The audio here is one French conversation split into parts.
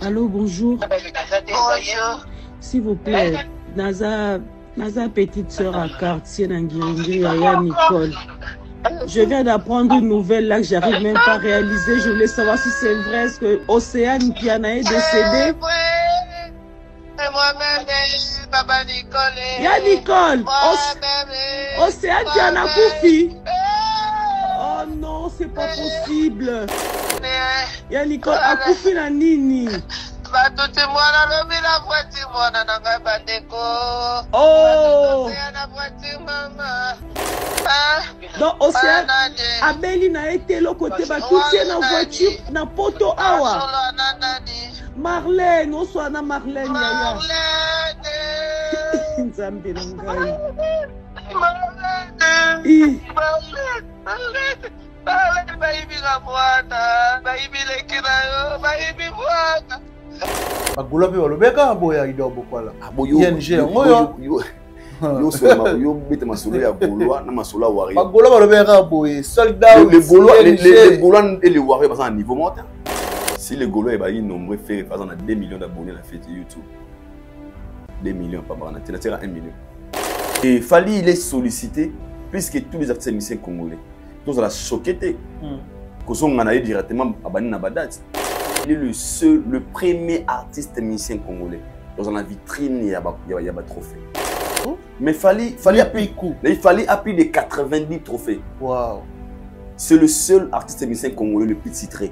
Allô, bonjour. Bonjour. S'il vous plaît, Naza petite sœur à quartier Nangiringiri, Yaya Nicole. Je viens d'apprendre une nouvelle là que j'arrive même pas à réaliser. Je voulais savoir si c'est vrai. Est-ce que Océane Piana est décédée? Et moi-même, Papa Nicole. Yaya Nicole. Océane Piana Koufi. Oh non, c'est pas possible. Yaya Nicole a Koufi na nini? Oh! Donc Océane Abeli n'a été le côté batouti na voiture na poto awa. Marlène, on soit na Marlène yaya. Nzambe na ngai. Bagula pe balobeka boya idobo kwala. ING ngoyo. Yo seulement yo bete masolo ya Gaulois na masolo wari. Bagula balobeka boye soldat. Les Gaulois et les Wari passent à un niveau montant. Si les Gaulois est nombreux faire par exemple 2 millions d'abonnés la fête YouTube. 2 millions par an, c'est 1 million. Et Fally il est sollicité puisque tous les artistes musiciens congolais. Donc ça l'a choqué. Qu'on a eu directement à Bani Nabadat. Il est le premier artiste musicien congolais. Dans la vitrine, il y a un trophée. Mais Fally a plus de 90 trophées. Wow. C'est le seul artiste musicien congolais le plus titré.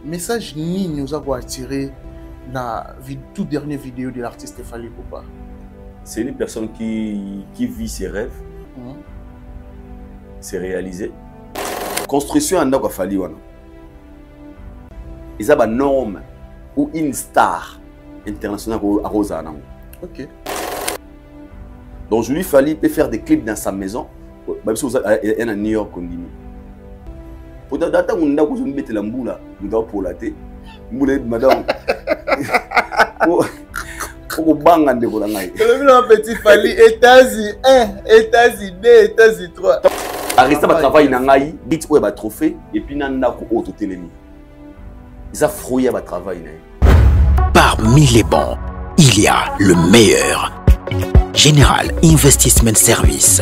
Message ni nous avons attiré dans la toute dernière vidéo de l'artiste Fally Ipupa. C'est une personne qui vit ses rêves, c'est réalisé. Construction en Ndako Fally wana. Ils ont une norme ou une star internationale à Rosanna. Ok. Donc je lui Fally peut faire des clips dans sa maison. Même si vous êtes à New York, on dit. Pour d'attendre on a besoin de mettre la mboula, on doit pour la thé. Mboula madame. Pour banga de vola ngai. Le petit Fally États-Unis 1, États-Unis 2, États-Unis 3. Arrêtez votre travail na ngai, dites où est votre trophée et puis nanda ko auto télémi. Ils a frouillé votre travail. Parmi les bons, il y a le meilleur. Général Investment Service.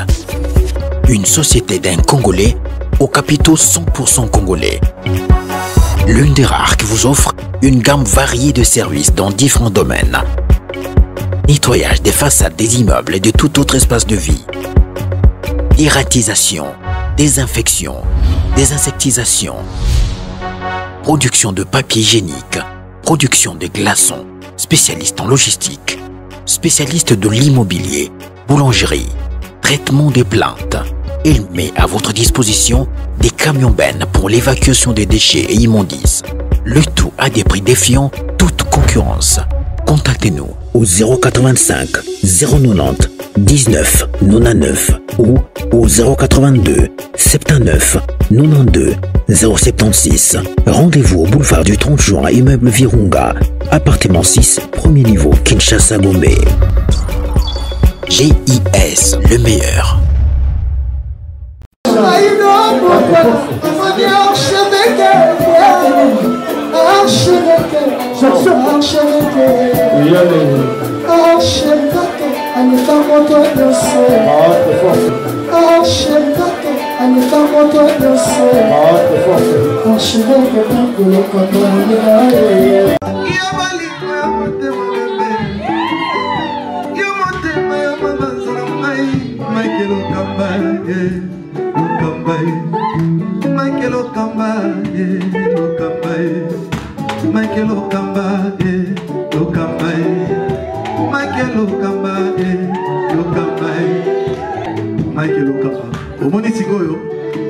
Une société d'un Congolais aux capitaux 100% congolais. L'une des rares qui vous offre une gamme variée de services dans différents domaines. Nettoyage des façades des immeubles et de tout autre espace de vie. Irratisation, désinfection, désinsectisation. Production de papier hygiénique, production de glaçons, spécialiste en logistique, spécialiste de l'immobilier, boulangerie, traitement des plaintes. Il met à votre disposition des camions-bennes pour l'évacuation des déchets et immondices. Le tout à des prix défiant toute concurrence. Contactez-nous au 085 090 19 99 ou au 082 79 92 076. Rendez-vous au boulevard du 30 juin, immeuble Virunga, appartement 6, premier niveau, Kinshasa, Gombe. GIS, le meilleur.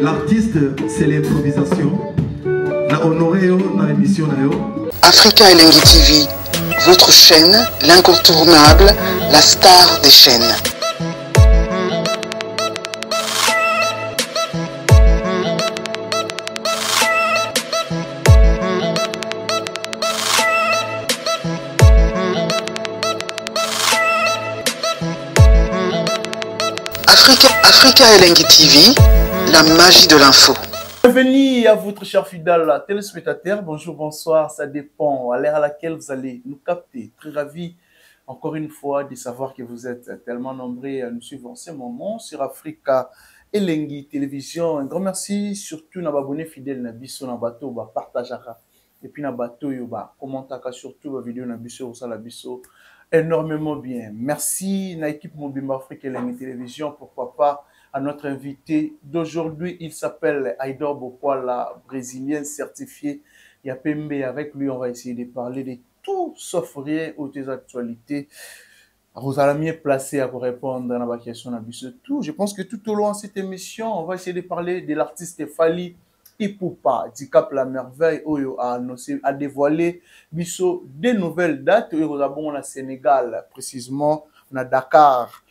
L'artiste, c'est l'improvisation. Na honoré dans l'émission. Africa Elengi TV, votre chaîne, l'incontournable, la star des chaînes. Africa Elengi TV, la magie de l'info. Bienvenue à votre cher fidèle téléspectateur. Bonjour, bonsoir, ça dépend à l'heure à laquelle vous allez nous capter. Très ravi, encore une fois, de savoir que vous êtes tellement nombreux à nous suivre en ce moment sur Africa Elengi Télévision. Un grand merci, surtout à abonnés fidèles na biso na bateau, ba partagera. Et puis na bateau, ba commentaka surtout la vidéo na biso, ça la biso énormément bien. Merci na équipe Mobimba Africa Elengi Télévision, pourquoi pas à notre invité d'aujourd'hui. Il s'appelle Aïdor Bokwala, brésilien certifié Yapembe. Avec lui, on va essayer de parler de tout sauf rien aux actualités. Vous allez mieux placé à vous répondre à la question de tout. Je pense que tout au long de cette émission, on va essayer de parler de l'artiste Fally Ipupa, du Cap La Merveille, a dévoilé biso des nouvelles dates. Vous avez au Sénégal, précisément, on a Dakar.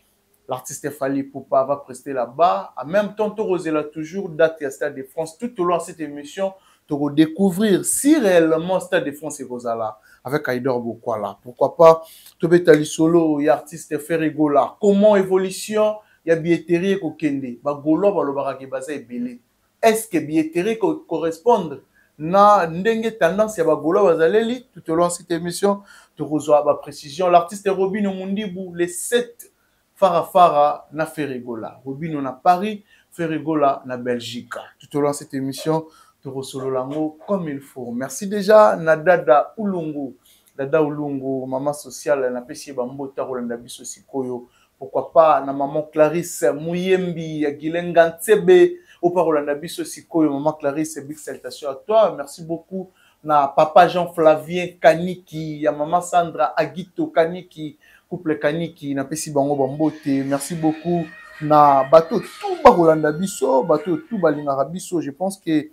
L'artiste Fally Ipupa va prester là-bas. En même temps, tu auras toujours date à Stade de France. Tout au long de cette émission, tu vas découvrir si réellement Stade de France est là avec Aïdor Bokwala. Pourquoi pas, tu vas être solo, il y a artiste Ferrigola. Comment évolution, il y a billetterie et kokende. Ba golo ba lo baraki baza ebele. Est-ce que billetterie correspond na ndenge tendance ya ba golo bazaleli tout au long de cette émission, tu reçois ba précision. L'artiste Robin Mundibou le 7 Farafara na Ferrigola. Robino na Paris, Ferrigola na Belgique. Tout au long de cette émission, tu reçois l'ango comme il faut. Merci déjà na Dada Ulungu. Dada Ulungu, maman sociale, na pesi bambota Rolanda biso sikoyo. Pourquoi pas na maman Clarisse Mouyembi, ya Gilenga Ntsebe, au Rolanda biso sikoyo. Maman Clarisse, big salutation à toi. Merci beaucoup na papa Jean-Flavien Kaniki, ya maman Sandra Agito Kaniki. Couple Kaniki na pesi bango bambote. Merci beaucoup na bateau tout Rolanda biso, bateau tout balingara biso. Je pense que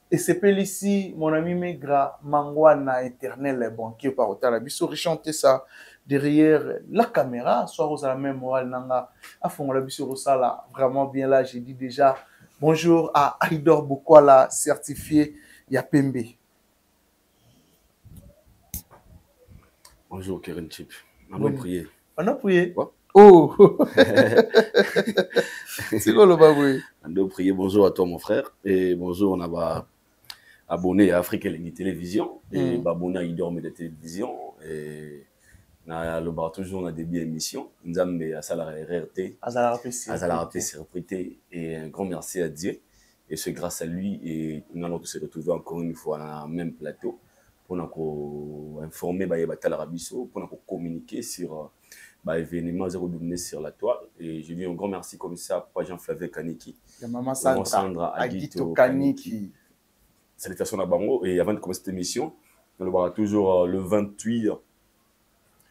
et c'est ici mon ami Megra Mangwana éternel banquier par Otala biso rechanter ça derrière la caméra, soit aux la même moral nanga à fond la biso ça vraiment bien là. J'ai dit déjà bonjour à Aïdor Bokwala certifié Yapembe. Bonjour Keren Chip. On a prié. On a prié. Quoi? Oh. C'est quoi le baboué? On a prié. Bonjour à toi mon frère et bonjour on a abonné à Africa Elengi Télévision et abonné à Aïdor Média Télévision et na le bar toujours on a des bien émissions. Nous avons à Salara RRT, à Salara RRT et un grand merci à Dieu et c'est grâce à lui et nous allons tous se retrouver encore une fois dans le même plateau. Pour nous informer pour nous communiquer sur l'événement zéro donné sur la toile. Et je dis un grand merci comme ça à Jean-Flavien Kaniki, maman Sandra Agito Kaniki. Salutations à Bango. Et avant de commencer cette émission, on le verra toujours le 28,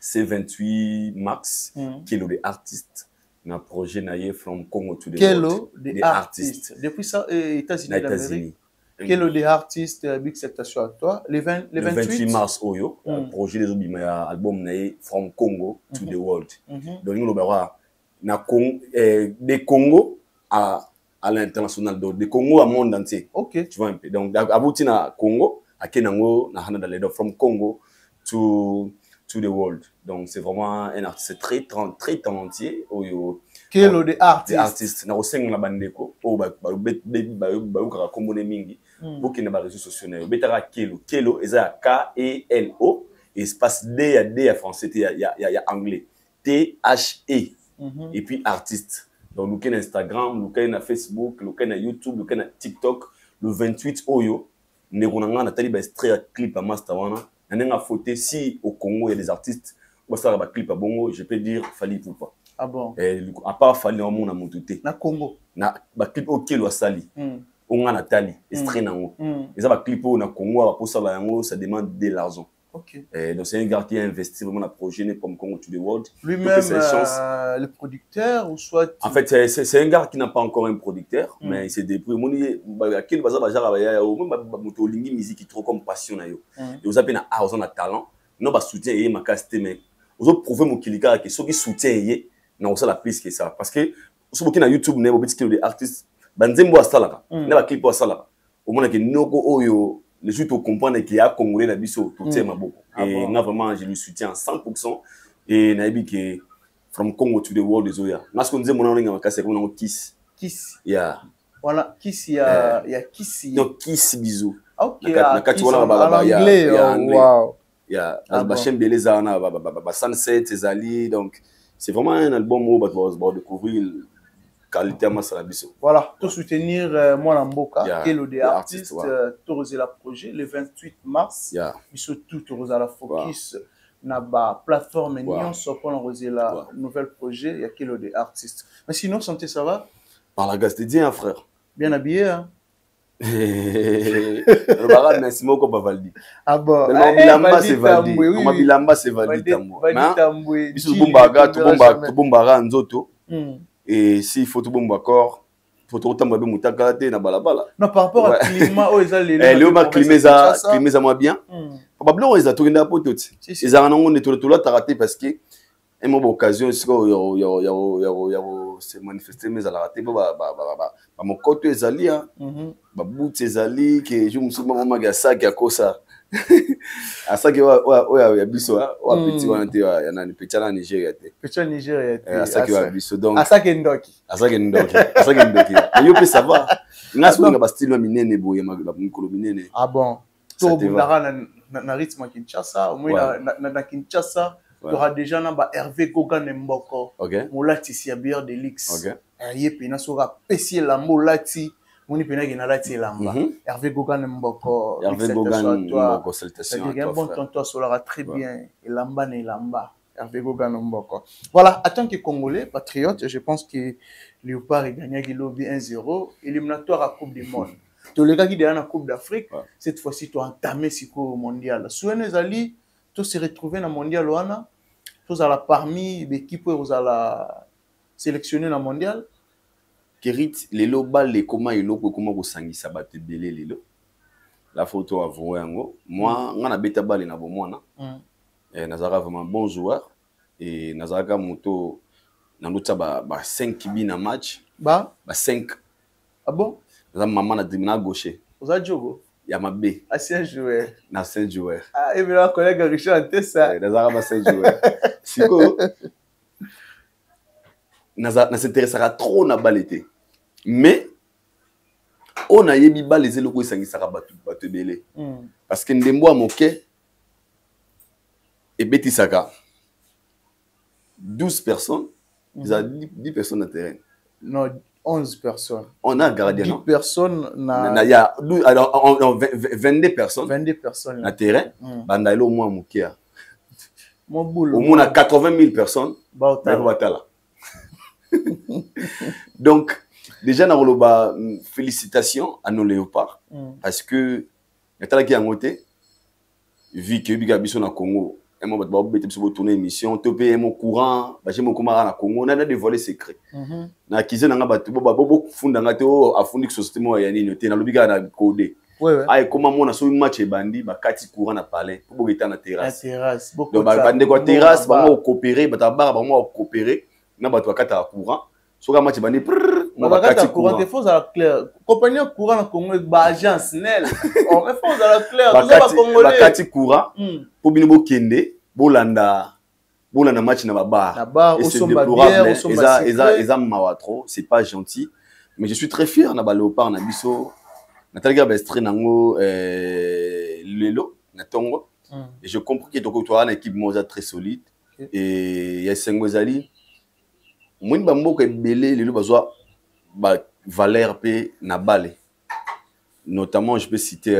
c'est 28 mars, qui est le artiste. Un projet naïe from Congo to the world. Des artistes. Depuis ça, États-Unis d'Amérique. Quel est le artiste big salutation à toi? Le 28 mars, Oyo, projet des Obima, album naïe from Congo to the world. Donc nous le verra des Congo à l'international, des Congo à monde entier. Ok. Tu vois un peu. Donc abouti na Congo, à Kenango, na Hanada Ledo from Congo to the world. Donc c'est vraiment un artiste très talentueux. Quel est le artiste? Na oseng la bandeko. Oh ba ukara kombone mingi. Bokina ba réseaux sociaux na yo. Betara Kelo eza K-E-L-O. Espace D à français, il y a anglais. T-H-E. Et puis artiste. Donc nous avons Instagram, nous avons Facebook, nous avons YouTube, nous avons TikTok. Le 28 Oyo, nous avons un extrait clip à Mastawana. Nous avons photo si au Congo il y a des artistes. On va un clip à Bongo, je peux dire Fally Ipupa. Ah bon? À part Fally, on a monté. Na Congo. Na clip au Kelo Sali. On a Nathalie, extrait nango. Et ça va clip au Congo, ça demande de l'argent. Okay. Donc c'est un gars qui a investi vraiment dans le projet comme Congo to the world. Lui-même, le producteur ou soit... En fait, c'est un gars qui n'a pas encore un producteur, mais il s'est débrouillé. Quel bazar au musique qui trop comme passion na yo. Et vous avez un talent, non pas soutien et ma casté mais vous avez prouvé mon kilika que ceux qui soutiennent non ça la plus que ça parce que sur beaucoup na YouTube ne vous dites des artistes banzembo asala na ba clip asala au moins que noko oyo les gens comprennent qu'il y a Congolais na biso tout est maboko et là vraiment je lui soutiens à 100% et na bi que from Congo to the world is oya na ce qu'on disait mon nom nga c'est comme on kiss Kiss. Yeah. Voilà, Kisi, il y a Kisi. Non, Kiss bisous. Ok, Kiss en anglais. Wow. Il y a Chaîne Beleza, Sunset, Ezali. Donc, c'est vraiment un album où on va découvrir la qualité de Masalabiso. Voilà, tout soutenir moi Mboka, qui est le artiste, tout le projet, le 28 mars. Ils sont tous à la focus. Na ba plateforme Nyon pour enregistrer la nouvelle projet, il y a qui le artiste. Mais sinon, santé, ça va? Par la gastidien, frère. Bien habillé, hein? Le barade, merci beaucoup, Bavaldi. Ah bon? Bilamba, c'est Valdi. Comment Bilamba, c'est Valdi Tambo. Mais, bisous, Bombaga, tout Bombara, Nzoto. Et s'il faut tout Bombakor, il faut tout Tambo, Moutakate, na balabala. Non, par rapport au climat, Léo Climeza, moi bien. Probablement, ils ont tourné à pote. Ils ont tout là, t'as raté parce que, et moi, occasion, c'est manifesté, mais elle a raté. Mon côté, ils allaient, ma bout, ils allaient, que je me suis dit, maman, il y a ça qui a causé ça. À ça, il y a biso, petit, il y a un petit à Nigeria. Petit à Nigeria. À ça, il y a biso. Donc, à ça, il y a Ndoki. À ça, il y a Ndoki. À ça, il y a Ndoki. Mais il peut savoir. Il y a un style minene, minene. Ah bon? Tout le monde na rythme Kinshasa, au moins na Kinshasa, tu auras déjà Hervé Gogan Mboko, Moulati Siabir Delix. Yepina sera pessier la Moulati, Moni Pena qui n'a lati lamba. Hervé Gogan Mboko. Hervé Gogan Mboko, salutations à toi. Un bon tonton solara très bien. Et lamba ne lamba. Hervé Gogan Mboko. Voilà, en tant que Congolais, patriote, je pense que Léopard est gagné à lobby 1-0, éliminatoire à Coupe du Monde. Tous les gars qui sont dans la Coupe d'Afrique, cette fois-ci, tu as entamé le mondial. Souvenez Zali, tu se retrouvé dans le mondial, tu as parmi l'équipe où as sélectionné dans le mondial. Kérit, les lobas, les comment vous sangui sabaté belé les lo. La photo a voué en haut. Moi, on a bêta balé na bomona. Et Nazara vraiment bon joueur. Et Nazara moto, dans l'autre, 5 kibi na match. 5. Ah bon? Maman a dit gaucher. Vous avez joué? Il y a ma B. Ancien joueur. Ancien joueur. Ah, et bien, collègue Richard, c'est ça. Nazara ancien joueur. Si quoi? Nazara s'intéressera trop na balité. Mais on a yebi balé le coup sangi sara batu belé. Parce que ndembo a moqué et Betty Saka 12 personnes, ils ont 10 personnes dans le terrain. Non, 11 personnes. On a gardien. 10 personnes. Il y a 22 personnes. 22 personnes. Dans le terrain. Bandailo au moins Moukia. Au moins 80 000 personnes. Donc, déjà, félicitations à nos léopards. Parce que, il y a qui a monté, vu que Bigabiso na Congo, et moi, je vais tourner émission, je vais mon courant, je vais mon na Congo, on a des volets secrets. Na kize na ngaba bobo funda ngato afundi société mo ya nini te na lobiga na codé. Ay comment mon na so match e bandi ba kati courant na palais, pour bogeta na terrasse. Donc ba ndeko terrasse ba mo coopérer, ba tabara ba mo coopérer, na ba to kata courant. So ka match bandi mo ba kati courant. Il faut ça clair. Compagnie courant na Congo ba agence nel. On fait ça clair, tout ça ba congolais. Ba kati courant pour bino bo kende, bolanda match na baba. Et c'est déplorable, c'est pas gentil. Mais je suis très fier na léopard na biso. Nathalie Gabestre nango lelo na tongo. Et je comprends que tu as une équipe moza très solide. Et il y a Sengozali. Moi ba mboka belé lelo bazwa ba valeur pe na balé. Notamment je peux citer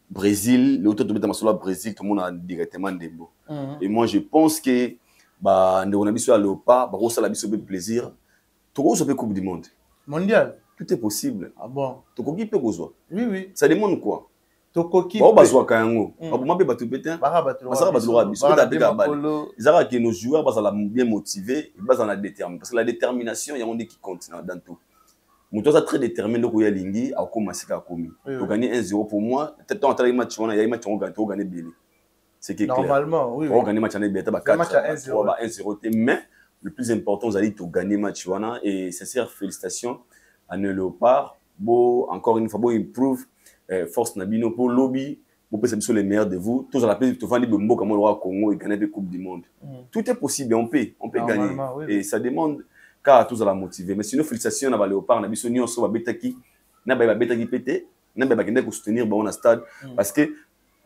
Brésil, l'autre de Brésil, Brésil, tout le monde a directement des mots. Et moi, je pense que on a mis sur Léopard, ça a mis plaisir. Tout le monde Coupe du Monde. Mondial. Tout est possible. Ah bon? Tout le monde peut jouer. Oui, oui. Ça demande quoi? Tout le monde peut jouer quand même. Comment peut battre pétain? Que nos joueurs sont bien motivés, ils sont déterminés. Parce que la détermination, il y a un monde qui compte dans tout. Nous sommes très déterminés de gagner l'Ingi à commencer à commis. Pour gagner 1-0 pour moi, peut-être en match on a un match on gagner bien. C'est qui est clair. Normalement, oui. On gagne match en bien, match à 1-0. Mais le plus important, vous allez tout gagner match et sincères félicitations à nos léopards. Bon, encore une fois, bon improve force nabino pour lobby. Vous pouvez savoir les meilleurs de vous. Tous à la place de vendre des mots comme le roi Congo et gagner des coupes du monde. Tout est possible, on peut gagner. Et ça demande car tous à la motiver. Mais sinon, félicitations à Léopard, on a besoin de nous betaki, na ba betaki pété, na ba kende ko soutenir ba on stade parce que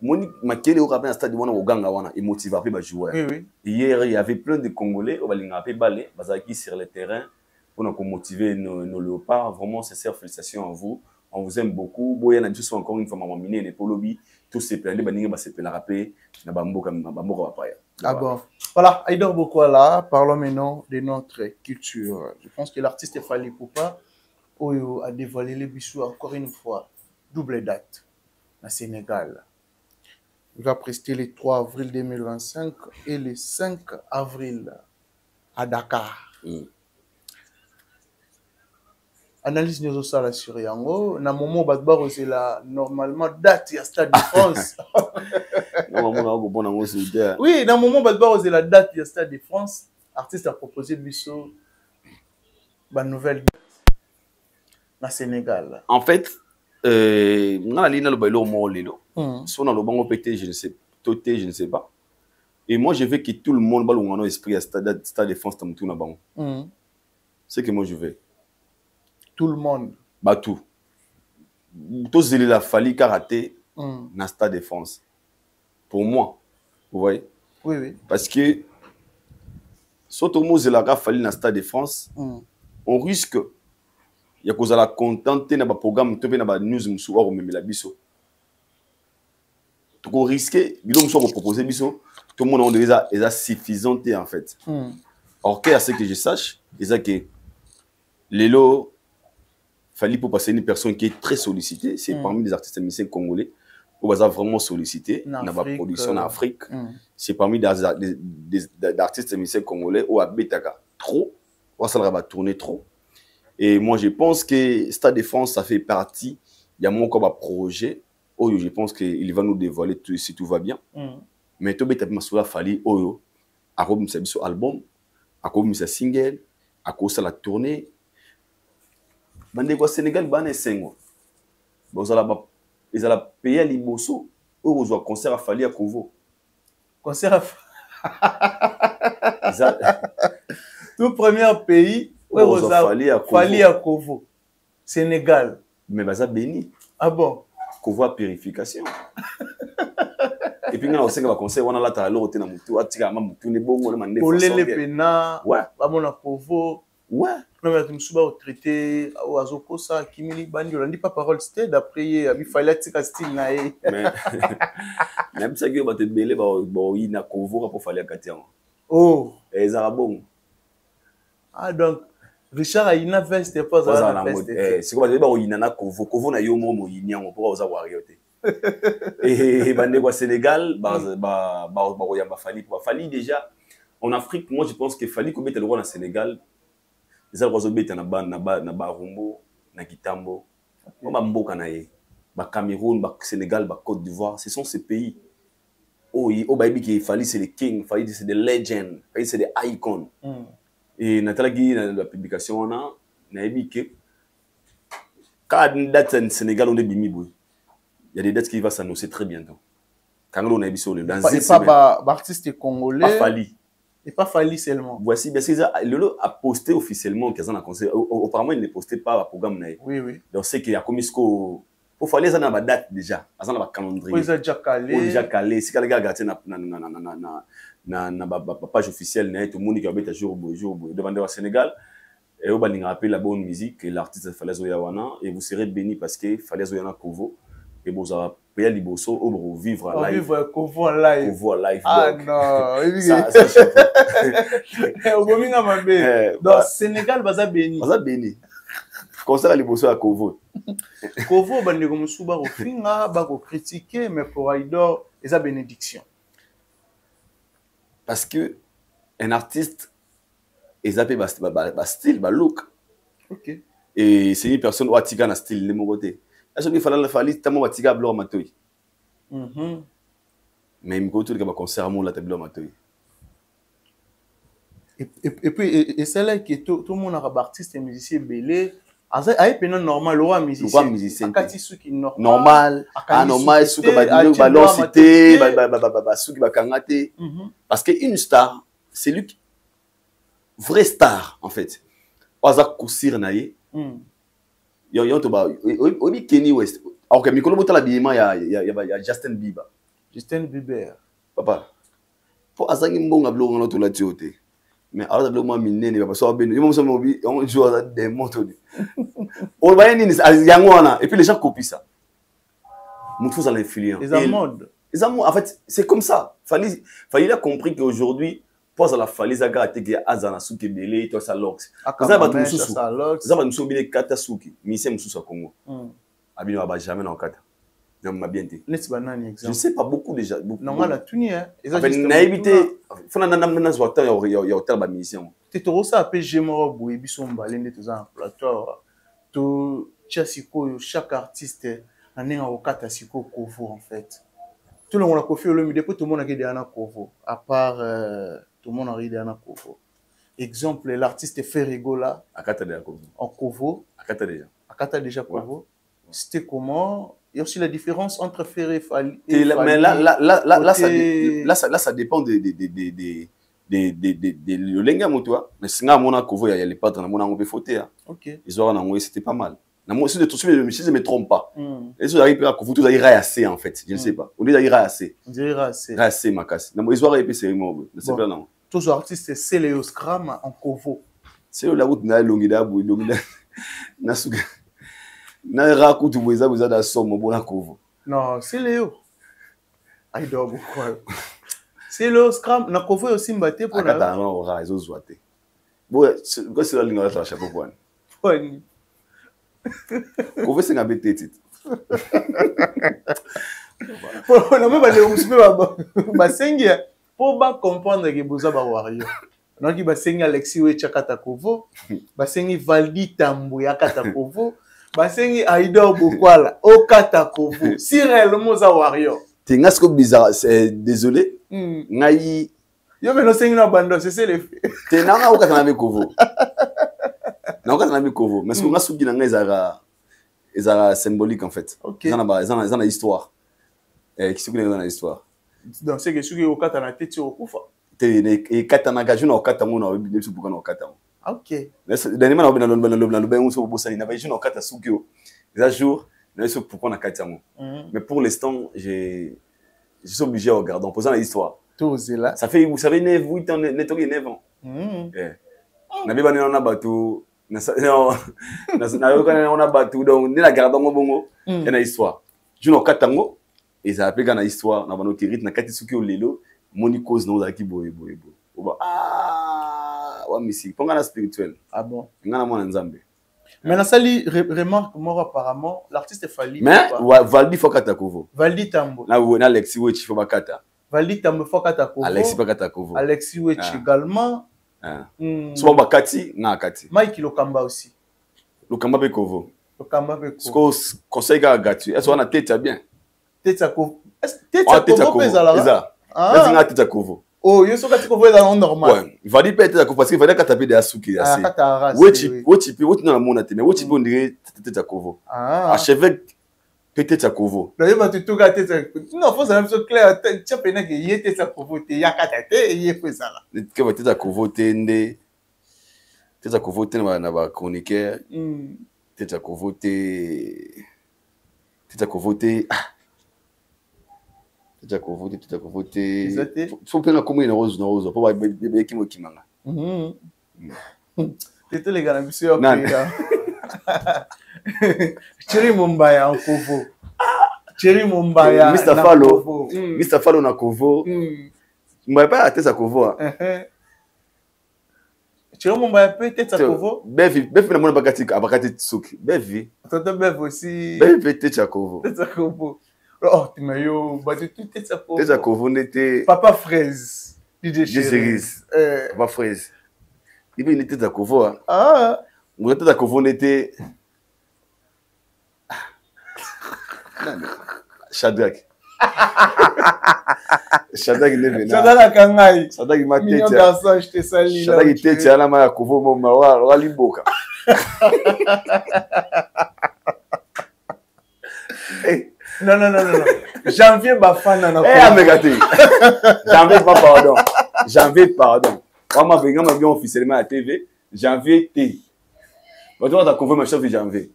moni makele au rappel stade wana oganga wana et motiver pe ba joueur. Hier, il y avait plein de Congolais au balinga pe balé, bazaki sur le terrain pour nous motiver nos Léopards. Vraiment sincère félicitations à vous. On vous aime beaucoup. Boya na juste encore une fois maman miné ne polobi tous ces plans baninga ba se pe la rappeler na bamboka ba paya. Ah bon. Voilà, Aïdor Bokwala, parlons maintenant de notre culture. Je pense que l'artiste Fally Ipupa Oyo a dévoilé les bisous encore une fois. Double date, au Sénégal. Il va prester le 3 avril 2025 et le 5 avril à Dakar. Analyse nous aussi la sur Yango. Na moment Badbar c'est la normalement date à Stade de France. Oui, dans le moment Badbar c'est la date à Stade de France. L'artiste a proposé bisous une nouvelle date au Sénégal. En fait, on a l'ina le bailo molelo. Si on a le bango pété, je ne sais toté, je ne sais pas. Et moi je veux que tout le monde balou un esprit à Stade de France tam tout na bango. C'est que moi je veux. Tout le monde. Bah tout. Tous il a fallu karaté dans Stade de France. Pour moi, vous voyez. Oui oui. Parce que surtout moi il a fallu dans Stade de France. On risque il y a cause à la contenter na ba programme topé na ba news musu o même la biso. Tu ko risquer bilo musu ko proposer biso tout le monde on déjà suffisant en fait. Or qu'à ce que je sache, c'est que Lelo Fally pour passer une personne qui est très sollicitée, c'est parmi les artistes musiciens congolais où on a vraiment sollicité dans la production en Afrique. C'est parmi des artistes musiciens congolais où à Betaka trop, où ça va tourner trop. Et moi je pense que Stade de France ça fait partie, il y a mon comme un projet où je pense qu'il va nous dévoiler tout, si tout va bien. Mais tout Betaka Masoula Fally Oyo a remis son album, a remis sa single, a commencé la tournée. Bande au Sénégal bane sengo ils allaient payer liboso ou aux concert à Fally à Kovo concert tout premier pays où aux Fally à Kovo Sénégal mais baza béni ah bon Kovo à purification et puis on a va concert on a la ta l'autre na mutu atika ma mutu ne bongo na mande polele pena ouais ba mona Kovo ouais mais tu me souviens au traité au azoko ça kimili bandi on dit pas parole c'était d'après il fallait tika style nae mais même ça que ba te belé ba ina Kovo pour Fally Akatian oh et ça bon ah donc Richard Aina veste pas ça la mode c'est quoi ba ina na Kovo na yo mo yinyango pour oza wariote et bande au Sénégal ba yamba Fally pour Fally déjà en Afrique moi je pense que Fally ko beta le roi au Sénégal les autres bêtes na Barumbo, na Kitambo, on va mboka na ye, ba Cameroun, ba Sénégal, ba Côte d'Ivoire, ce sont ces pays. Oh, baby qui Fally c'est les kings, Fally c'est des legends, Fally c'est des icons. Et Nathalie dans la publication on a, na dit que quand une date en Sénégal on est bimi boy. Il y a des dates qui vont s'annoncer très bientôt. Quand on a sur le dans une semaine. Pas artiste congolais. Pas Fally. Et pas Fally seulement. Voici, bien sûr, Lolo a posté officiellement qu'ils ont un conseil. Auparavant, il ne postait pas le programme. Oui, oui. Donc, c'est qu'il y a comme il faut Fally, ça n'a pas date déjà. Ça n'a pas calendrier. Oui, ça déjà calé. Oui, déjà calé. Si quelqu'un a gardé na page officielle, tout le monde qui a été jour devant au Sénégal, et on va rappeler la bonne musique, l'artiste Fally Zoyawana, et vous serez bénis parce que Fally Zoyawana Kovo, et vous allez payer l'Iboso ou vivre en live. Vivre Kovo en live. Kovo en live. Ah non, ça donc Sénégal baza béni. Baza béni. Concert à l'Iboso à Kovo. Kovo bande comme souba ofinga ba ko critiquer mais pour Aïdor eza bénédiction. Parce que un artiste ezapé ba style ba look. OK. Et c'est une personne ou atika na style le mogoté. Est-ce qu'il fallait le Fally tamo atika blo matoi. Mais il tout le concert à mon la table matoi. Et puis c'est là que tout le monde a artiste et musicien belé aïe penon normal roi musicien akati suki normal anormal suki ba locité ba suki ba kangate parce que une star c'est lui vrai star en fait Pas à coursir naïe. Yo to ba. Obi Kenny West. Alors que Mikolo bota l'habillement il y a Justin Bieber. Justin Bieber. Papa. Pour azangi mbonga blonga no to la tiote. Mais alors de moi minene papa so ben. Yo mo so mobi on joue à des motos. On va ni yangwana et puis les gens copient ça. Mon faux à l'influence. Les amodes. Les amours, en fait, c'est comme ça. Fallait a compris qu'aujourd'hui, pour la falaise à gâter que azana souki belé, toi ça lox. Ça va tout sous. Ça va nous soutenir kata souki. Mais c'est sous Congo. Abino va jamais dans kata. Non m'a bien dit. Laisse banane exemple. Je sais pas beaucoup déjà. Non on a tout ni hein. Naïveté. Faut na na zwata ya hotel ba mission. Tu te ressens après Gemoro boui bisomba lende tous en plateau. To chasiko chaque artiste ané en kata siko kovo en fait. Tout le monde a confié le milieu, tout le monde a dit Anna Kovo, à part tout le monde a dit Anna Kovo. Exemple, l'artiste Ferrigola, en Kovo, Akata déjà Kovo. C'était comment? Il y a aussi la différence entre Ferré et Fali. Mais là, ça dépend de l'enga motoa. Mais si on a Kovo, il y a les patrons, on a fauté. Ok. Ils ont envoyé, c'était pas mal. Si je ne me trompe pas, et si j'arrive à Kovo, tout aille assez en fait, je ne sais pas. On dit d'aller assez. On dirait assez. Assez ma casse. Ils ont arrêté c'est moi, je sais pas non. Tous les artistes c'est Léo Scram en Kovo. C'est la route na longida boui longida. Na suga. Na rakutu boza da somme bon na Kovo. Non, c'est Léo. Aïe dort beaucoup. C'est Léo Scram na Kovo aussi mbaté pour la. Akata non ora ils ont zoité. Bon, c'est la ligne là chapeau point. Point. Kovo c'est ngabé tete. Pour la même ba sengi pour ba comprendre que boza ba wario. Donc ba sengi Alexis Wecha kata Kovo, ba sengi Valdi Tambo ya kata Kovo, ba sengi Aïdor Bokwala o kata Kovo. Si réellement za wario. T'es ce bizarre, c'est désolé. Ngai yo mais no sengi na bando c'est le fait. T'es na o kata na Kovo. Na o kata na Kovo, mais ce qu'on a sougi na ngai ezara symbolique en fait. Okay. Ils ont une histoire. Qui se connaît dans l'histoire. Donc c'est que celui qui au kata na tete au kufa. Et kata na gaju na kata mo na obi su buka na kata. OK. Dernièrement na obi na lobe on so bosani na ba ju na kata sukio. Les jours na so pourquoi na kata mo. Mais pour l'instant, je suis obligé à regarder en posant l'histoire. Tout c'est là. Ça fait vous savez 8 ans 9 ans. Na biba ni na bateau na on a battu donc ni la garde bongo et na histoire. Je na kata ngo et ça appelle na histoire na bano kirite na kati suki olelo moni cause no za ki boye. Wa misi ponga na spirituel. Ah bon. Ngana mona nzambe. Mais na sali remarque moi apparemment l'artiste est Fali. Mais Valdi Fokata Kovo. Valdi Tambo. Na Alexis Wechi Fokata. Valdi Tambo Fokata Kovo. Alexis Fokata Kovo. Alexis Wechi également. Soit Bakati na Kati. Mike Lokamba aussi. Lokamba be Kovo. Lokamba be Kovo. Ce qu'on conseille à Gatu. Est-ce qu'on a tête bien? Tête à Kovo. Est-ce tête à Kovo pèse là? Ça. Est-ce qu'on a tête à Kovo? Oh, yo so kati Kovo est dans normal. Ouais, il va dire peut-être à Kovo parce qu'il fallait kataper des asuki assez. Wechi na mona te mais Wechi on dirait tête à Kovo. Archevêque peut-être à Kovo. Là il va tout gars tête. Non, faut ça même so clair, tu as peine que y était ça Kovo te ya kata te et y fait ça là. Que va tête à Kovo te ndé. Tête à Kovo te na ba chroniqueur. Tête à Kovo te faut prendre comme une rose pour voir bébé qui me kimanga. C'était les gars monsieur Thierry Mumbaya en Kovo. Thierry Mumbaya Mr Fallo na Kovo. Mumbaya pas tête à Kovo. Thierry Mumbaya peut-être à Kovo. Bevi na mona bakati tsuki. Bevi. Tonton Bev aussi. Bevi tête à Kovo. Tête à Kovo. Oh, tu m'as yo, bah tu tête à Kovo. Tête à Kovo n'était Papa Fraise. DJ Chéris. Papa Fraise. Il était à Kovo. Ah. Mon tête à Kovo n'était Shadrach. Shadrach il est venu. Shadrach Kangai. Shadrach il m'a tête. Mignon garçon, je te salue. Shadrach il tête à la main à Kovo mon wa limboka. Non. Janvier Bafana na. Amegati. Janvier pardon. On m'a bien officiellement à la TV. Janvier T. Tu vas t'accouvrir ma chef de janvier.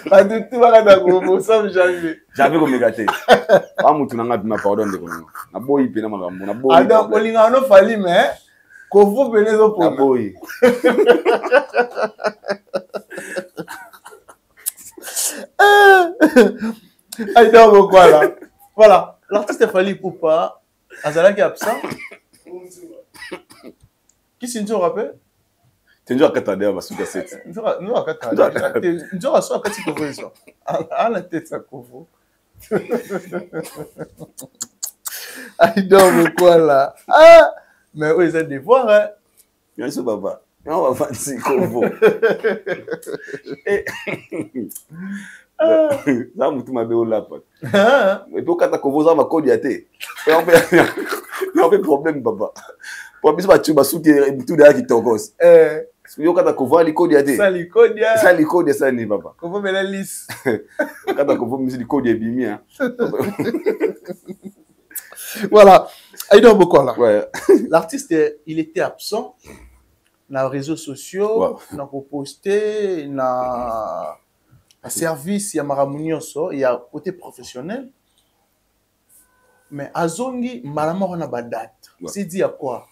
Pas du tout, va t'accouvrir, ça me janvier. J'avais comme gâté. Ah, moutou n'a pas pardon de kono. Na boy pena magambo, na boy. Adam, olinga no fali mais kovo benezo Na pour. boy. Adam, pourquoi là? Voilà, l'artiste Fally Ipupa, Azala qui est absent. Qui s'y nous rappelle? Tu es déjà à Katadea, ma souka 7. Nous à Katadea. Nous à soi, Kati Kovo, ça. À la tête, ça Kovo. Adam, pourquoi là? Ah! Mais oui, ils ont des devoirs, hein. Bien sûr, papa. On va faire des Kovo. Ça, moutou m'a béo là, pote. Et puis, quand tu as Kovo, ça va codiater. Et on fait problème, papa. Pour que tu vas soutenir tout derrière qui t'engose. Yo quand tu as Kovo, il codiater. Ça, il codia. Ça, il code, ça, n'est papa. Kovo, mais la lisse. Quand tu as Kovo, il code, il est Voilà. Aïda Bokola. Ouais. L'artiste, il était absent dans les réseaux sociaux, dans le posté, dans le service, il y a Maramunioso, il y a côté professionnel. Mais Azongi, Malama, on a pas date. C'est dit à quoi?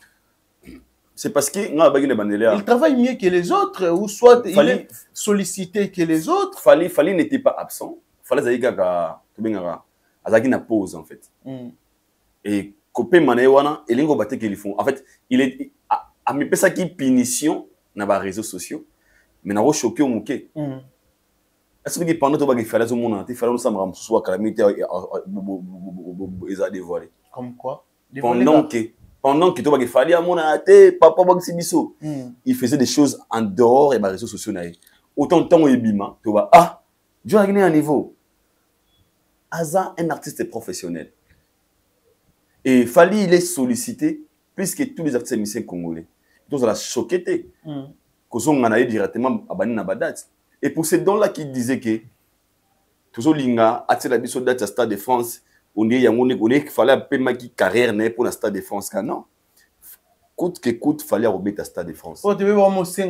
C'est parce que il travaille mieux que les autres, ou soit il est sollicité que les autres. Fally n'était pas absent. Fally Zaïga, Azaki na pause en fait. Et Kopé Manéwana, et l'ingo baté qu'ils font. En fait, il est à me penser qui punition dans les réseaux sociaux, mais n'a pas choqué au mouké. Est-ce que pendant que tu fais monde, tu fais ça me soit calamité ils a dévoilé. Comme quoi? Pendant que tu vas faire mon athée, papa Baxibiso, il faisait des choses en dehors des réseaux sociaux. Autant de temps où il bima, tu vas Dieu a gagné un niveau. Aza, un artiste professionnel. Et Fally, il est sollicité puisque tous les artistes musiciens congolais, ils ont la choqué. Qu'ils ont gagné directement à Bani Nabadat. Et pour ces dons-là qui disaient que toujours l'inga, à la biso date à Stade de France, on est qu'il fallait un peu ma carrière pour le Stade de France. Non. Coûte que coûte, il fallait remettre à Stade de France. Quand tu veux vraiment c'est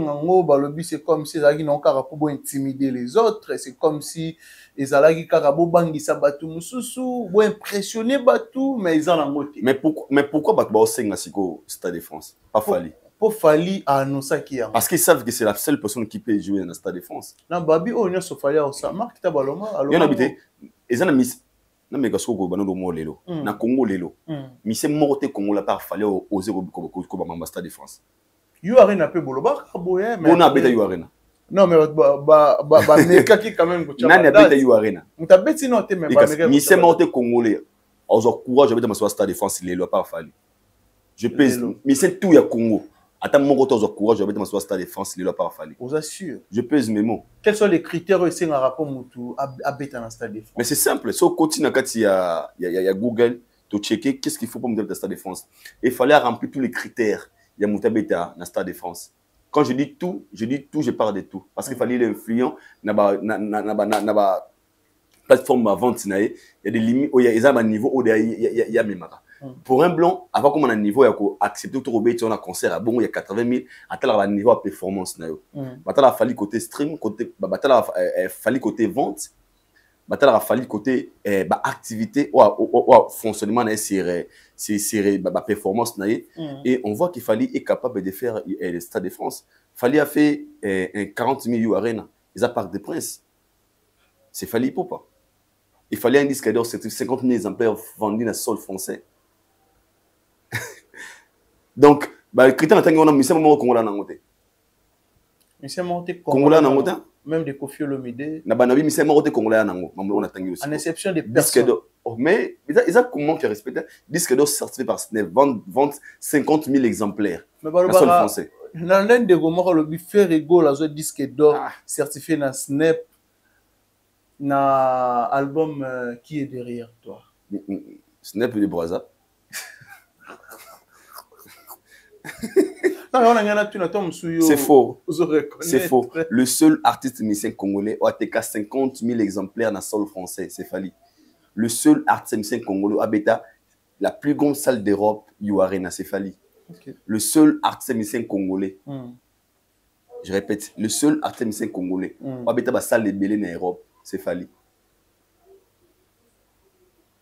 comme si ils n'ont pas pour intimider les autres. C'est comme si ils allaient bangi sabatu mususu, pour impressionner Batou, mais ils en ont moté. Mais pourquoi Batou au Stade de France? Pas Fally. Pour Fally à annoncer qui a. Parce qu'ils savent que c'est la seule personne qui peut jouer dans le Stade de France. Non, Babi, on est sur Fally à ça. Marc Tabaloma. Il y en a habité. Ils ont mis. Non, mais parce que lelo. Na Congo lelo. Mais c'est morté Congo là par Fally oser au Stade de France. You arena pe boloba boye. On a habité You Arena. Non, mais meka qui quand même. Nani habité You Arena. Muta beti non te mais ba meka. Mais c'est morté congolais. Ozo courage habiter dans Stade de France lelo par Fally. Je pèse. Mais c'est tout ya Congo. Attends, mon retour au courage, je vais te Stade de France, il ne pas Fally. Vous assure. Je pèse mes mots. Quels sont les critères aussi dans rapport à Bétan dans le Stade de France? Mais c'est simple. Si on continue, il y a Google, tu checker qu'est-ce qu'il faut pour me dire dans le Stade de France. Il fallait remplir tous les critères. Il y a Moutabeta dans le Stade de France. Quand je dis tout, je parle de tout. Parce qu'il fallait l'influent, dans la plateforme de vente, il y a des limites, il y a un niveau où il y a mes marques. Pour un blanc, avant qu'on ait un niveau, il faut accepter tout le monde, un concert à bon, il y a 80 000, à un niveau de performance. Il a fallu côté stream, il fallu côté vente, il a fallu côté activité, fonctionnement, performance. Et on voit qu'il fallait être capable de faire le Stade de France. Il fallait faire 40 000 Arena, ils ont Parc des Princes. C'est Fally Ipupa. Il fallait un disque d'or, 50 000 exemplaires vendus dans le sol français. Donc, le critère est que c'est un Congolais en Angoté. C'est un Congolais en Angoté. Même des Koffi Olomide. C'est un Congolais en Angoté. En exception des personnes. Mais ils ont comment qui respecté disque d'or certifié par SNEP, vente 50 000 exemplaires. Mais dans le sol français. Dans l'un des moments, le fait rigolo, le disque d'or certifié dans SNEP, dans l'album qui est derrière toi. SNEP de Braza. C'est faux. C'est faux. Le seul artiste musicien congolais a 50 000 exemplaires dans le sol français, c'est Fally. Le seul artiste musicien congolais a la plus grande salle d'Europe, You Arena, c'est Fally. Le seul artiste musicien congolais. Je répète, le seul artiste congolais, on va salle de Belé en Europe, c'est Fali.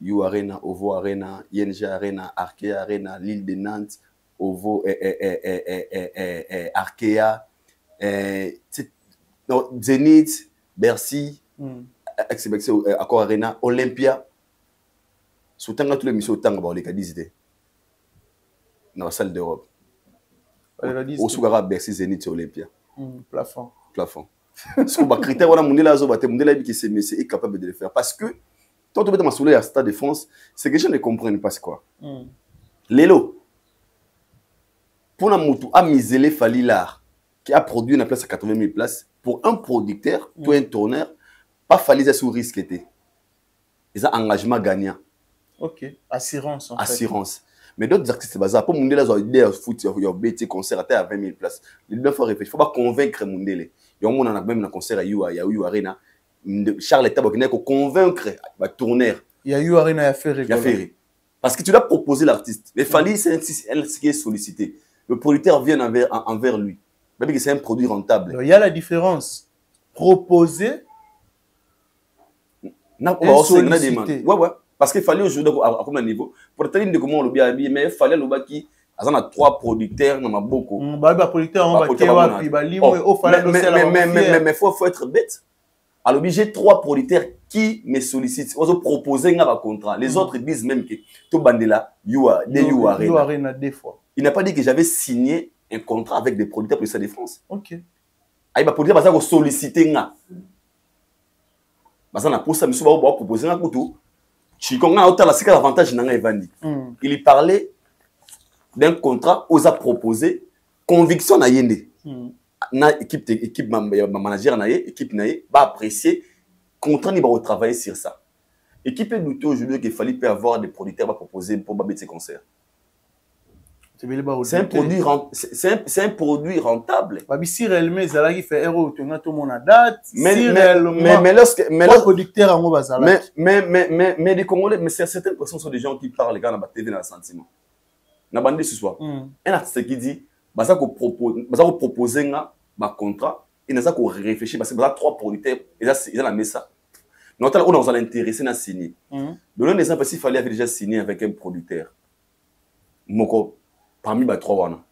You Arena, Ovo Arena, ING Arena, Arkea Arena, l'île de Nantes, Ovo, Arkea, Zénith, Bercy, Accor Arena, Olympia. Soutant tous les missions, autant que les cadres dans la salle d'Europe. Au Sougara, Bercy, Zénith, Olympia. Plafond. Plafond. Ce qu'on va critère, on a mon élève qui est capable de le faire. Parce que, quand on est dans le Stade de France, c'est que les gens ne comprennent pas quoi. Lélo, pour la moto, à miser Fali l'art, qui a produit une place à 80 000 places, pour un producteur, pour un tourneur, pas Fali ça sous risque était. Ils ont un engagement gagnant. Ok, assurance en fait. Assurance. Mais d'autres artistes, pour Mundele, ils ont idée à foot, il y a un concert à 20 000 places. Il faut réfléchir, il ne faut pas convaincre Mundele. Il y a même un concert à You Arena. Charles Eta Bokine pour convaincre le tourneur. Il y a You Arena, il y a Ferry. Il y a Ferry. Parce que tu dois proposer l'artiste. Mais Fali, c'est elle qui est sollicité. Le producteur vient envers lui. Même que c'est un produit rentable. Il y a la différence. Proposer. Sollicité. Ouais. Parce qu'il fallait aujourd'hui à combien de niveau. Pour te dire comment on le bien, mais il fallait le bas qui a 3 producteurs dans ma beaucoup. Mais il faut être bête. Alors, j'ai 3 producteurs qui me sollicitent. On se propose un contrat. Les autres disent même que tout bandela, You Arena des fois. Il n'a pas dit que j'avais signé un contrat avec des producteurs pour le Stade de France. Ok. Il va producteur parce que solliciter un. Parce qu'on a pour ça, monsieur va proposer un couteau. Il parlait d'un contrat aux a proposé conviction na yende na équipe manager na équipe na va apprécier contrat ni va travailler sur ça équipe douté aujourd'hui qu'il fallait peut avoir des producteurs va proposer pour ba ces concerts. C'est un produit rentable. Si réellement Zala qui fait héros, tu as tout le monde à date. Mais lorsque producteur en Bazala. Mais les Congolais, mais certaines personnes sont des gens qui parlent les gars dans la TV dans le sentiment. Na bandé ce soir. Un artiste qui dit, basa ko proposer un contrat, il n'a pas qu'on réfléchir parce que basa 3 producteurs, ils ont la messa. Notamment on a intéressé à signer. Donnons des exemples s'il fallait avoir déjà signé avec un producteur. Moko parmi les 3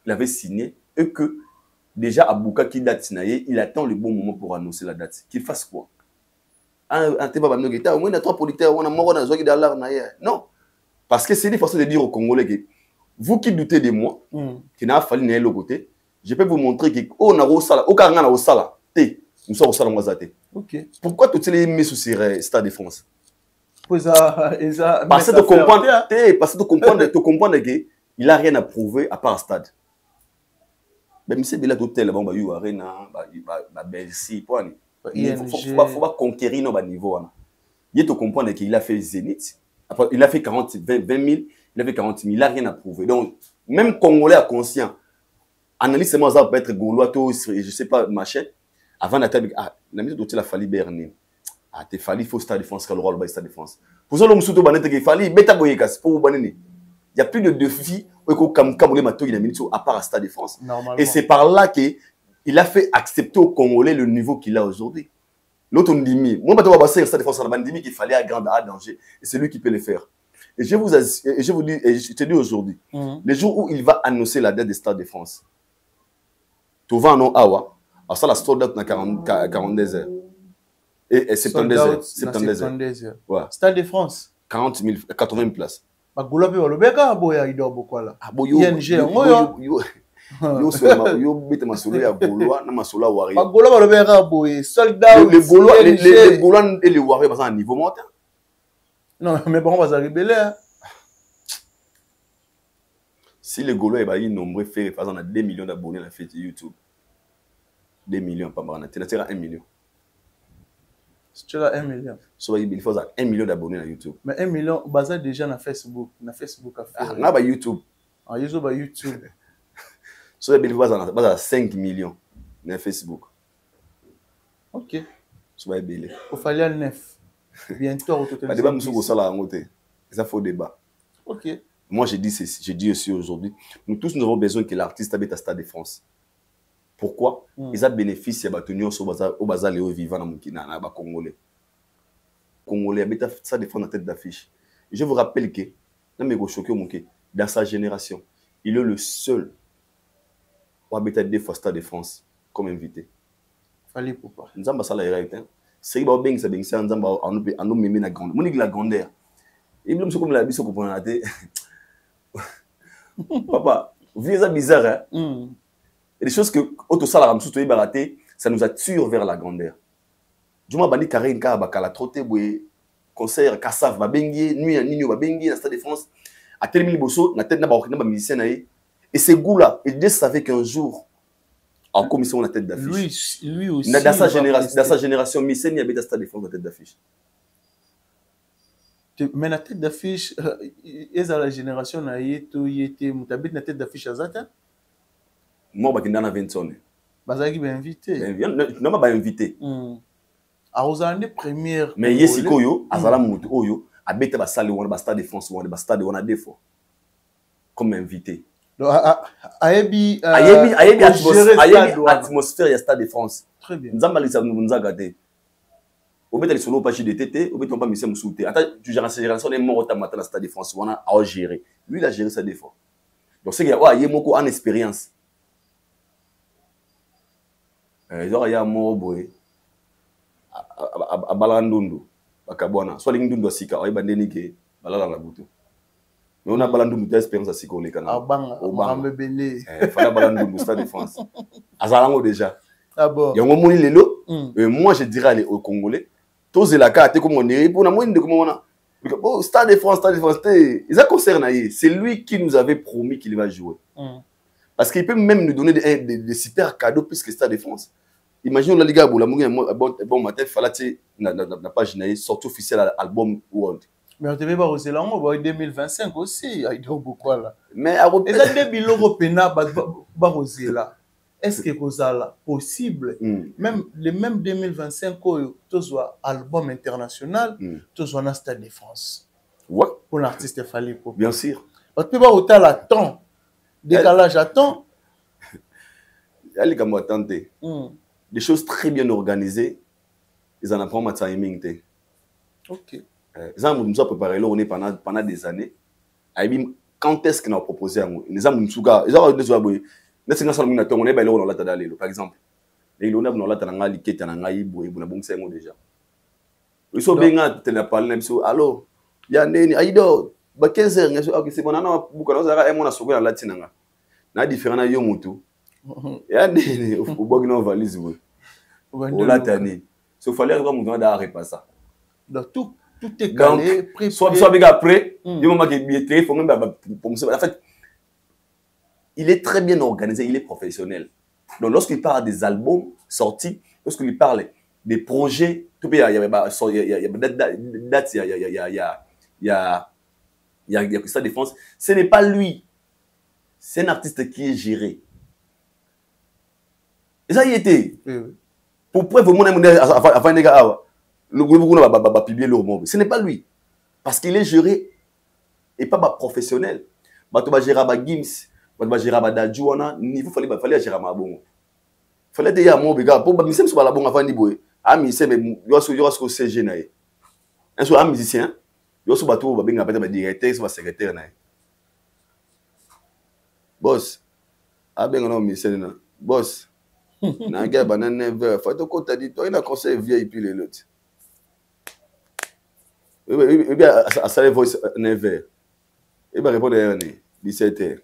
il avait signé et que déjà Abouka qui date il attend le bon moment pour annoncer la date. Qu'il fasse quoi? Au moins il y a 3 producteurs, on a mort dans non, parce que c'est une façon de dire aux Congolais que vous qui doutez de moi, qui n'a pas fallu n'aller le côté, je peux vous montrer que on a au sala, au carrément au sala, nous sommes au sala moisate. Ok. Pourquoi toutes les mis sur Stade de France? Parce que tu comprends que il a rien à prouver à part Stade. Même si Bela d'hôtel, bon bah You Arena, bah Bercy, il faut pas conquérir nos niveaux. Il faut comprendre qu'il a fait Zénith, il a fait 20 000, il a fait 40 000, il n'a rien à prouver. Donc même Congolais a conscient. Analyse seulement ça peut être Gaulois, je sais pas machin. Avant d'attendre, la mise d'hôtel a fallu berner. T'es fallu faut Stade de France, le rôle du Stade de France. Pour ça l'homme surtout banete qu'il fallait bêta boyekas pour banene. Il y a plus de défis à part à Stade de France. Et c'est par là qu'il a fait accepter aux Congolais le niveau qu'il a aujourd'hui. L'autre on dit, moi je vais Stade de France, on dit qu'il fallait à grand danger. Et c'est lui qui peut le faire. Et je vous dis, et je te dis aujourd'hui, les jours où il va annoncer la date du Stade de France, tu vas en Awa, alors ça la sold out dans 42 heures. Et 72 heures. 72 heures. Ouais. Stade de France 40 000, 80 000 places. Bagula pe walobeka boya ido bokwala. ING yo bete masolo ya Gaulois na masolo ya Warrior. Bagula balobeka boye soldat. Les Gaulois et les Warriors passent à un niveau montant. Non, mais bon, on va arriver. Si les Gaulois ils nombreux faire par exemple 2 millions d'abonnés à la fête YouTube. 2 millions par an, c'est 1 million. Tu as 1 million. So il faut 1 million d'abonnés à YouTube. Mais 1 million basé déjà na Facebook à faire. Na ba YouTube. Ah, YouTube. So il faut basé 5 millions na Facebook. OK. So va belé. Il fallait 9. Bientôt au total. Pas débat monsieur go sala ngoté. Ça faut débat. OK. Moi je dis aussi aujourd'hui, nous tous nous avons besoin que l'artiste habite à Stade de France. Pourquoi? ils ont bénéfice ya bato nyonso au bazali au vivant na mukina na ba congolais. Congolais habita ça défendre la tête d'affiche. Je vous rappelle que dans sa génération, il est le seul à habiter deux fois Stade de France comme invité. Fallait pour pas. Nous avons ça là été. C'est ba beng ça beng ça nous avons même na grande. Monique la grandeur. Et même comme la biso comprendre la Papa, vous êtes bizarre hein. Et des choses que auto sala ramsou to baraté, ça nous attire vers la grandeur. Juma bandi Karine ka bakala trotter boy concert Kassav ba bengi nuit à Nino ba bengi na Stade de France à terminer bosso na tête na ba musicien na et ce goût là il savait qu'un jour en commission la tête d'affiche lui aussi dans sa génération musicien il habite à Stade de France la tête d'affiche. Mais la tête d'affiche est à la génération na yeto yete mutabit na tête d'affiche azata moi ba kindana 20 ans bazaki ba invité non ba invité a osande première mais yesikoyo azala mutu oyo abeta ba salle wana ba Stade de France wana ba stade wana deux fois comme invité ayebi atmosphère ya Stade de France très bien nzamba lisa nzanga te obeta lisolo pachi de tete obeta pas mission musuté ata tu génération les morts ta matin na Stade de France wana a gérer lui il a géré ça deux fois donc c'est qu'il y a yemoko en expérience genre ya mo boy a balandundu bakabona soit l'indundu sika oy bandeni ke balala la butu mais on a balandundu d'espérance à sika on est kana obanga bele fala balandundu Stade de France azalango déjà ah bon yango moni lelo moi je dirais aux Congolais tous la carte comme on est pour na moi comme on a Stade de France ils a concerné c'est lui qui nous avait promis qu'il va jouer parce qu'il peut même nous donner des super cadeaux plus que Stade de France. Imagine la Liga la bon matin fallait na page na sortie officielle album World. Mais on devait pas oser là en 2025 aussi il doit beaucoup là. Mais et ça des bilans européens ba oser là. Est-ce que c'est possible même le même 2025 to soit album international to soit na Stade de France. Ouais. Pour l'artiste fallait pour. Bien sûr. On peut pas autant la temps décalage à temps. Elle comme attendez. Des choses très bien organisées, ils en apprennent ma timing. Ok. Ils ont nous préparé là, on est pendant des années. Quand est-ce qu'on a proposé à nous? Ils ont nous souga, ils ont des oies. Nous sommes dans le on est là on l'a tadalé par exemple. Les on a dans la tanga liketa na ngai boy buna bongse ngo déjà. Ils sont bien te la parler biso allo ya neni aido ba 15h ngaso ok c'est bon na buka na zaka emona souga na latinanga. Na différent na yo mutu. Ya neni au bogi no valise boy. On l'a tanné. Sauf fallait avoir mon gars pas ça. Donc tout est calé, prêt. Soit bien après, du moment qu'il billetterie, il faut même pour en fait il est très bien organisé, il est professionnel. Donc lorsqu'il parle des albums sortis, lorsqu'il parle des projets, tout il y a date, il y a Stade de France, ce n'est pas lui. C'est un artiste qui est géré. Et ça y était. Pour preuve, avant les gars, le gouvernement va publier le roman. Ce n'est pas lui. Parce qu'il est géré et pas professionnel. Il va gérer Gims, il va gérer Dadjouana, il fallait gérer Mabon. Il fallait dire à mon gars, pour que je sois là bon avant de boire. Ah, mais c'est mais il y a ce que c'est gêné. Un soir, un musicien, il y a ce bateau, il va bien directeur, il va secrétaire. Boss, ah ben non, musicien, boss. Na gars banane never faut te compte dit toi il a conseil vieille puis les autres et bien à ça voice never et ben répondre à 17h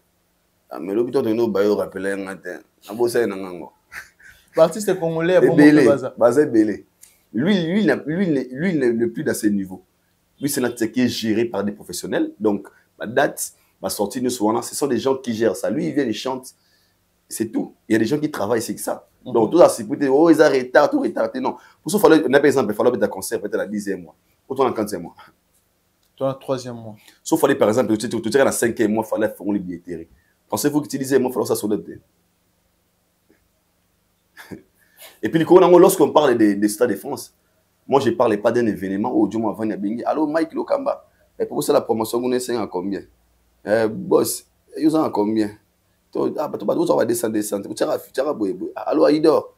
ah mais l'hôpital de nous bayo rappeler un matin en bossa na ngango l'artiste congolais bon baza belé lui ne plus dans ce niveau lui c'est notre qui est géré par des professionnels donc la date ma sortie nous souvent ce sont des gens qui gèrent ça lui il vient il chante. C'est tout. Il y a des gens qui travaillent, c'est que ça. Donc, tout ça, c'est pour dire, oh, ils ont retard, tout retardé. Non. Pour ça, il par exemple, il fallait mettre un concert peut-être à 10e mois. Pour toi, en 15e mois. Toi, en 3e mois. Sauf fallait, par exemple, tu dirais à 5e mois, il fallait faire les billets. Pensez-vous que tu disais, moi, il fallait ça sur le thé. Et puis, lorsqu'on parle des Stades de France, moi, je ne parlais pas d'un événement où Dieu m'a venu à Bengi. Allô, Mike Lokamba. Et pour ça, la promotion, vous êtes à combien? Boss, ils ont à combien? on va descendre. Allô, Aïdor.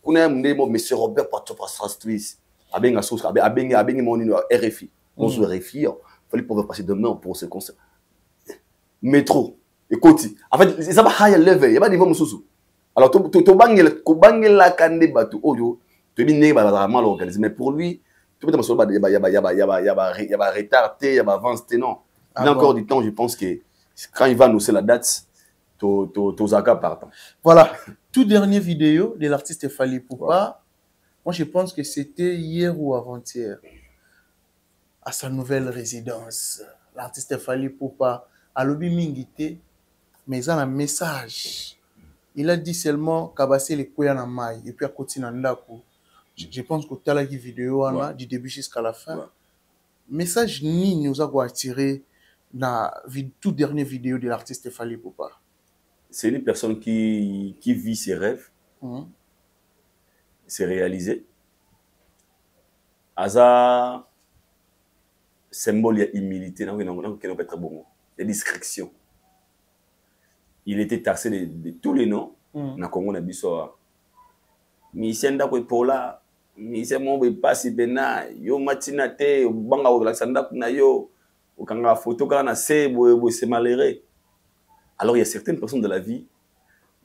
Monsieur Robert Patropastrastrice. Abenga sauce, abenga mon RFI. On se RFI. Il fallait pouvoir passer demain pour ce concert. Métro. Écoute, en fait, c'est pas high level. Il y a pas de niveau mususu. Alors, tu bangel la kande batu. Oh, tu dis n'est pas mal organisé. Mais pour lui, tu peux te dire qu'il y a retardé, il y a avancé. Non. Il y a encore du temps, je pense que quand il va annoncer la date, tous Zaka partent. Voilà. Tout dernier vidéo de l'artiste Fally Ipupa. Moi, je pense que c'était hier ou avant-hier. À sa nouvelle résidence. L'artiste Fally Ipupa a lobby mingité, mais il a un message. Il a dit seulement Kabase les Koyana Mai et puis à côté Nandaku. Je pense que tu as la vidéo du début jusqu'à la fin. Message ni nous a attiré dans la toute dernière vidéo de l'artiste Fally Ipupa. C'est une personne qui vit ses rêves, s'est réalisé. Asa symbole de humilité, il y a discrétion. Il était taxé de tous les noms. Na Congo na biso. Misenda ko pola, misemo be pasi bena, yo matina te, banga o laksanda kuna yo, o kanga photo kana se bo c'est malheureux. Alors il y a certaines personnes de la vie,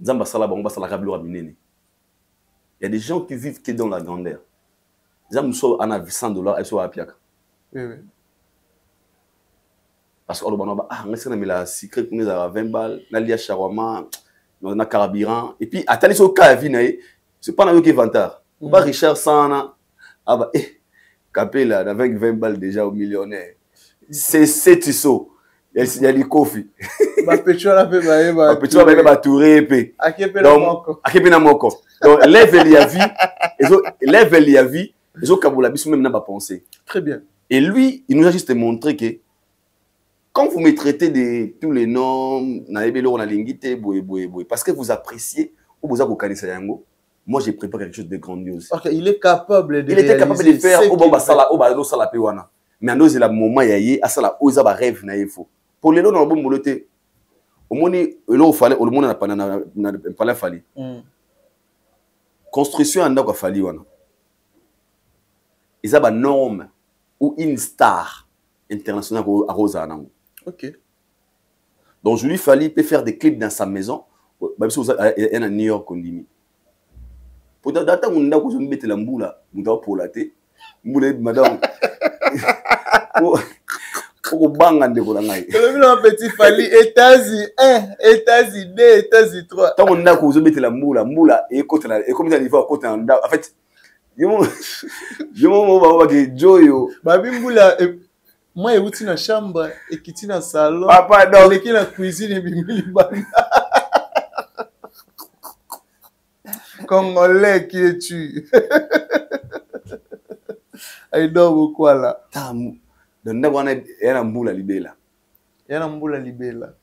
Zamba sala bango basala kablo minene. Il y a des gens qui vivent que dans la grandeur. Zamba so ana $100 et so apiaka. Oui. Parce que on a mis secret pour nous à 20 balles, nalia shawarma, on a carburant et puis attendez ce cas vie c'est pas un qui vantard. Pas Richard Sana capé là avec 20 balles déjà au millionnaire. C'est Tissot. Il y a du coffee. Ma pétrole a fait ma pétrole a fait touré épée. Akepe na moko. Donc lève il y a vie, ils ont kabula biso même n'a pas pensé. Très bien. Et lui, il nous a juste montré que quand vous me traitez de tous les noms, parce que vous appréciez ou vous avez yango, moi j'ai préparé quelque chose de grandiose. Okay, il est capable de il était capable de faire mais en dose la moment yaye asala oza ba rêve na ifo. Pour les lots dans le bon moloté. Au moins il fallait au monde na pas Fally. Construction anda ko Fally wana. Ils ont une norme ou une star internationale à Rosa. Ok. Donc, je lui Fally peut faire des clips dans sa maison. Même si vous êtes à New York, on dit. Pour data, on a besoin de mettre la mboula, on a pour la thé. Mboula, madame. Pour bang de Kolangai. Le petit Fally, États-Unis 1, États-Unis 2, États-Unis 3. Tant on a besoin de mettre la mboula, et comme ça, il va à côté en fait. Je me Joyo. Babi mboula. Moi, je suis dans la chambre et je suis dans le salon. Papa, non. Je suis dans la cuisine et je suis dans Congolais qui est tu. Il dort beaucoup là. Donc, il y a un mboula libéla. Il y a un mboula libéla.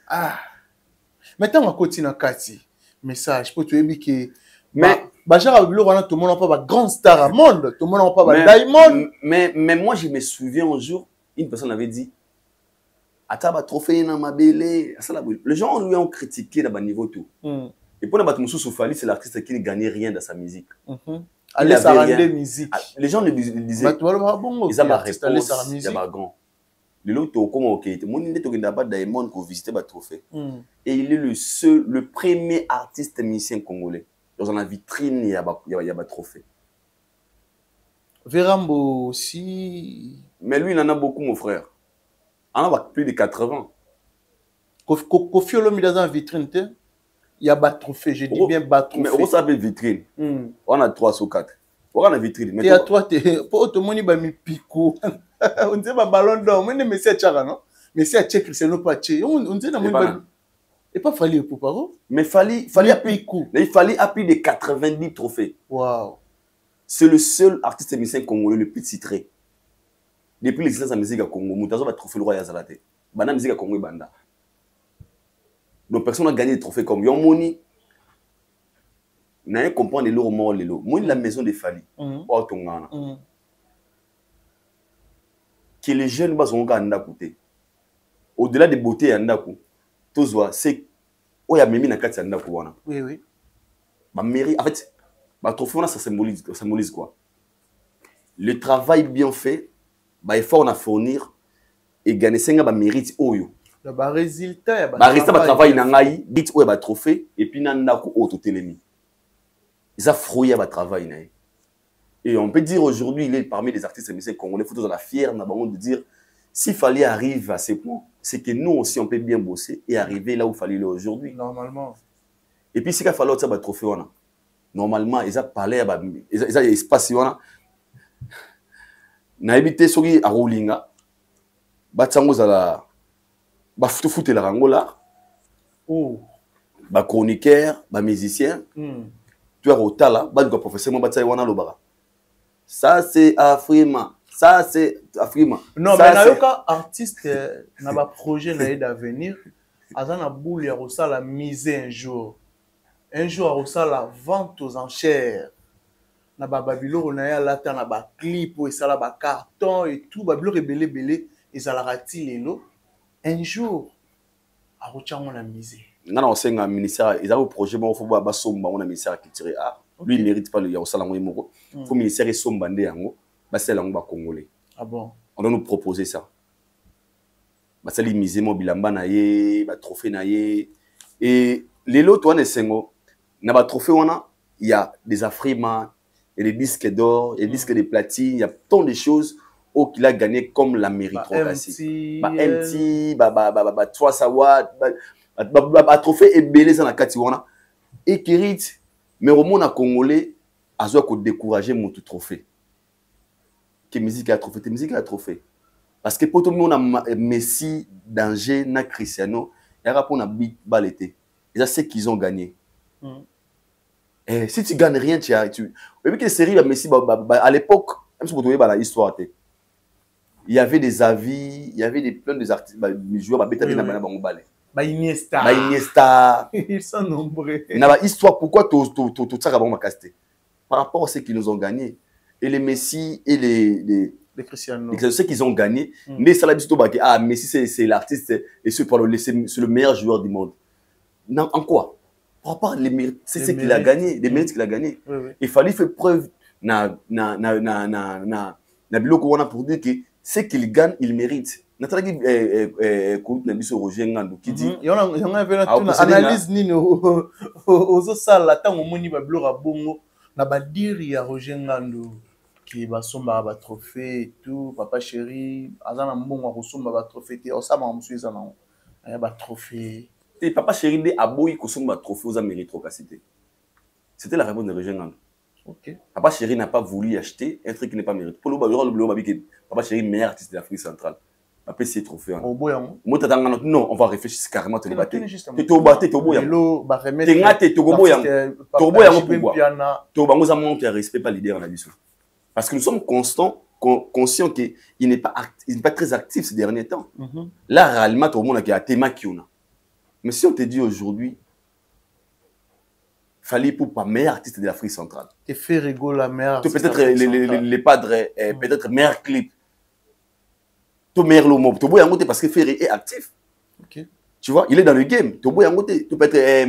Ah. Maintenant, on continue à Kati. Message pour te dire que. Mais. Bachar, tout le monde n'a pas de grand star à monde. Tout le monde n'a pas de diamond. Mais moi, je me souviens un jour, une personne avait dit Ataba trophée dans ma belle. Les gens lui ont critiqué dans le niveau tout. Et pour nous sous Fally, c'est l'artiste qui ne gagnait rien dans sa musique. Allez, ça rendait musique. Les gens le disaient ils ont ma réponse. Il y a ma grand. Le lot comment ok. Mon idée n'a pas diamond pour visiter le trophée. Et il est le premier artiste musicien congolais. Dans la vitrine, il y a un trophée. Verambo aussi. Mais lui, il en a beaucoup, mon frère. Il en a plus de 80. Kofi Olomide dans la vitrine, il y a un trophée. Je dis bien un trophée. Mais on s'appelle vitrine. On a 3 ou 4. On a une vitrine. Et à toi, pour tout le monde, il y a un pico. On dit un ballon d'or. On dit Messia Tchara, non? Messia Tchèque, c'est non pas Tchèque. On dit et pas Fally Ipupa. Mais Fally a plus de 90 trophées. Waouh. C'est le seul artiste musicien congolais le plus titré. Depuis l'existence de la musique à Congo, Moutazo va trophée le roi Yazalate. Bana musique à Congo et Banda. Donc personne n'a gagné des trophées comme Yomoni. N'a rien comprendre les lots morts les lots. Moi la maison de Fally. Que les jeunes bas sont à Ndakoute. Au-delà des beautés à Ndakou. Tozwa, c'est où il y a Mimi Nakati Anda Kouana. Oui, oui. Ma mairie, en fait, trophée, ça symbolise quoi? Le travail bien fait, effort on a fournir et gagner 5 mérite oyo. Le résultat, travail nangai, dit où est trophée et puis nanda ko auto télémi. Ils a frouillé à travail naï. Et on peut dire aujourd'hui, il est parmi les artistes musiciens congolais, faut la fière de dire s'il fallait arriver à ces points, c'est que nous aussi on peut bien bosser et arriver là où il fallait aller aujourd'hui. Normalement. Et puis si il fallait ça trophée on a. Normalement, ils ont parlé ils ont espace on a. Na habité soki a Rolinga. Batsango zala ba foot la rangola. Oh. Ba chroniqueur, ba musicien. Tu as Rotala, ba du professeur mo batsa wana lobara. Ça c'est Afrima. Ça c'est Afrima. Non, mais nayoka artiste na ba projet na d'avenir, azana boule ya la mise un jour. Un jour à la vente aux enchères. Na ba babilo na ya lata na ba clip ou ça la ba carton et tout babilo rebelle belé et ça la rati lelo. Un jour a rechango na mise. Ngana osenga ministère, ils ont un projet bon faut ba somba on a ministère qui tire art. Lui il mérite pas le ya osala ngo moko. Faut ministère somba ndé yango ba sela ngo ba congolais. Ah bon. On doit nous proposer ça. Ba sali mise mo bilamba na ye, ba trophée na ye et lelo toi ne sengo na ba trophée wana il y a des Afrima. Et les disques d'or, et les disques de platine, il y a tant de choses qu'il a gagné comme la méritocratie. MT, 3 awards, trophée et belé dans la Katiwana. Et Kirit, mais au monde congolais, a découragé mon tout trophée. Que musique a trophée, musique a trophée. Parce que pour tout le monde, a Messi, Danger, na Cristiano, il y a rapport à bit balété. Et ça, c'est qu'ils ont gagné. Et si tu gagnes rien, tu vu que série Messi à l'époque, même si vous trouvez la histoire, il y avait des avis, il y avait plein de artistes, des joueurs, Iniesta. Ils sont nombreux. Il y a une histoire pourquoi tout ça va casté. Par rapport à ceux qui nous ont gagné. Et les Messi et les Cristiano. Ceux qui ont gagné, mais ça l'a dit Messi c'est l'artiste et c'est le meilleur joueur du monde. Non, en quoi? Par rapport à les mérites, c'est ce qu'il a gagné, les mérites qu'il a gagné. Oui, oui. Il fallait faire preuve pour dire que ce qu'il gagne, il mérite. Nathalie Roger Ngandou qui dit il y a une analyse nini aux salles tant au moni bablora bongo na ba dire ya Roger Ngandou qui va somba ba trophée et tout papa chéri azana mbongo ko somba ba trophée te osama msuiza na ba trophée. Et papa chéri a boy kosomba trophée aux méritocratie. C'était la réponse de Roger Ngandou. OK. Papa chéri n'a pas voulu acheter un truc qui n'est pas mérité. Pour le papa chéri meilleur artiste de l'Afrique centrale. Papa c'est trophée. Non, on va réfléchir carrément te débattre. Tu te battre tu boya. Ba remettre. Tu ngate tu boya. Tu boya pourquoi? Tu bango za manque de respect pas leader en abisso. Parce que nous sommes conscients qu'il n'est pas très actif ces derniers temps. Là réellement tout le monde a tema kiona. Mais si on te dit aujourd'hui, fallait pour pas meilleur artiste de l'Afrique centrale. Et faire rigoler la meilleure. Peut-être les padres, peut-être meilleur clip. Tout meilleur le mot. Tout beau yangote parce que Ferry est actif. Ok. Tu vois, il est dans le game. Tout beau yangote. Tout peut être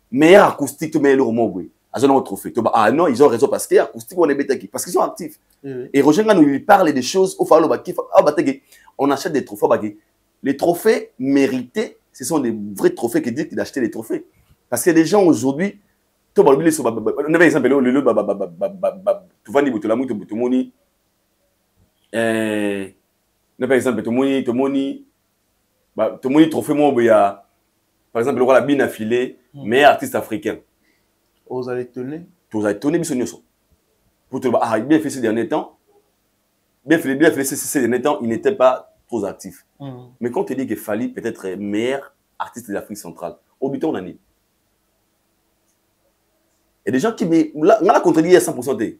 meilleur acoustique, tout meilleur le mot. À un trophée. Ah non, ils ont raison parce que acoustique on est bêta parce qu'ils sont actifs. Et Roger Ngandou lui parle des choses au fallo on achète des trophées. Les trophées mérités, ce sont des vrais trophées qui disent qu'il a acheté des trophées. Parce que les gens aujourd'hui, on a un exemple, tu vas dire, par exemple, trophée, par exemple, le bin affilé, meilleur artiste africain. Vous allez tenir. Vous allez tenir, pour te dire, bien fait ces derniers temps, ces derniers temps, il n'était pas trop actif. Mais quand on te dit qu'il fallait peut-être meilleur artiste de l'Afrique centrale, au but on a dit. Il y a des gens qui méritent. Là, on a contredit à 100%. Il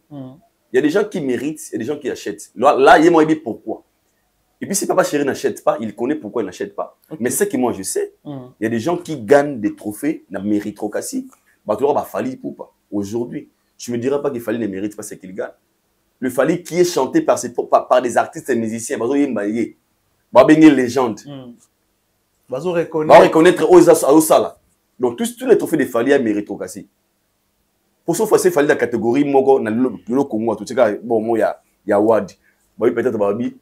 y a des gens qui méritent, il y a des gens qui achètent. Là, il y a moi pourquoi. Et puis si papa chéri n'achète pas, il connaît pourquoi il n'achète pas. Okay. Mais ce que moi je sais, il y a des gens qui gagnent des trophées, na méritocratie. Bah tu vois, fallait pour pas. Aujourd'hui, tu me diras pas qu'il fallait ne mérite pas ce qu'il gagne. Le fallait qui est chanté par des artistes et musiciens. Bah une légende. Bazo va reconnaître. reconnaître aux Sala. Donc tous les trophées de Fali à méritocratie. Pour ce fois, c'est Fali la catégorie Mogo dans le Congo. Tout ce cas, bon, moi, il y a Wad. Bon, peut-être Babi.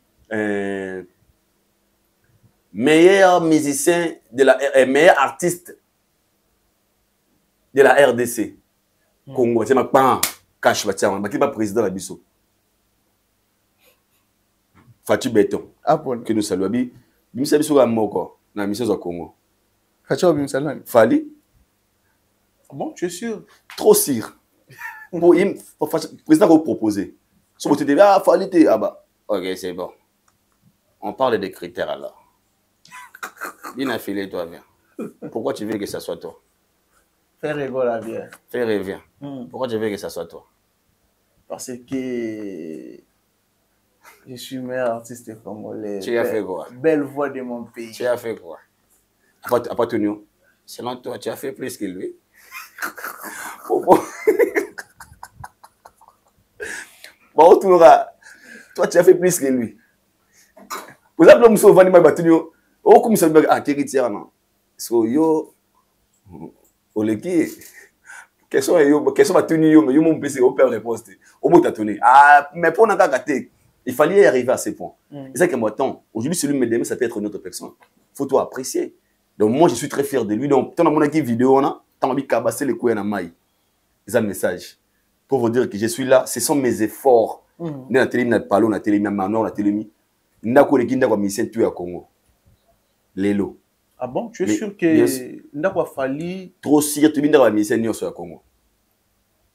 Meilleur musicien de la meilleur artiste de la RDC. Congo, c'est ma pan cash batia, ma qui pas président la biso. Fati Beton. Ah bon. Que nous saluons bi. Bimisa biso ga moko na mission au Congo. Kacha Bimsalan. Fali. Bon, tu es sûr? Trop sûr. Pour président va proposer. Si vous te dites ah Fali te ah bah OK, c'est bon. On parle des critères alors. Bien affilé toi viens. Pourquoi tu veux que ça soit toi? Fais rêver la vie. Fais rêver. Pourquoi tu veux que ça soit toi? Parce que je suis meilleur artiste congolais. Tu as fait quoi? Belle voix de mon pays. Tu as fait quoi? À part Tonio, selon toi, tu as fait plus que lui. Bon, toi, tu as fait plus que lui. Vous avez le monsieur Vani Mabatunio. Oh, comme ça, ah, qui est non? So, yo, oleki. Question Matunio, mais yo, mon PC, on perd réponse. Au bout de Tony. Ah, mais pour n'a qu'à gâter. Il fallait y arriver à ces points. C'est ça que moi, aujourd'hui, celui qui me demande, ça peut être une autre personne. Faut toi apprécier. Donc, moi, je suis très fier de lui. Donc, tant mon équipe vidéo, on a envie de cabasser les couilles à maille. C'est un message. Pour vous dire que je suis là, ce sont mes efforts. Dans la télé, dans le palon, dans la télé, dans la télé, dans la mission tout à Congo. Lélo. Ah bon, tu es sûr que Ndakwa Fali. Trop sûr, tu viens dans la mission sur Congo.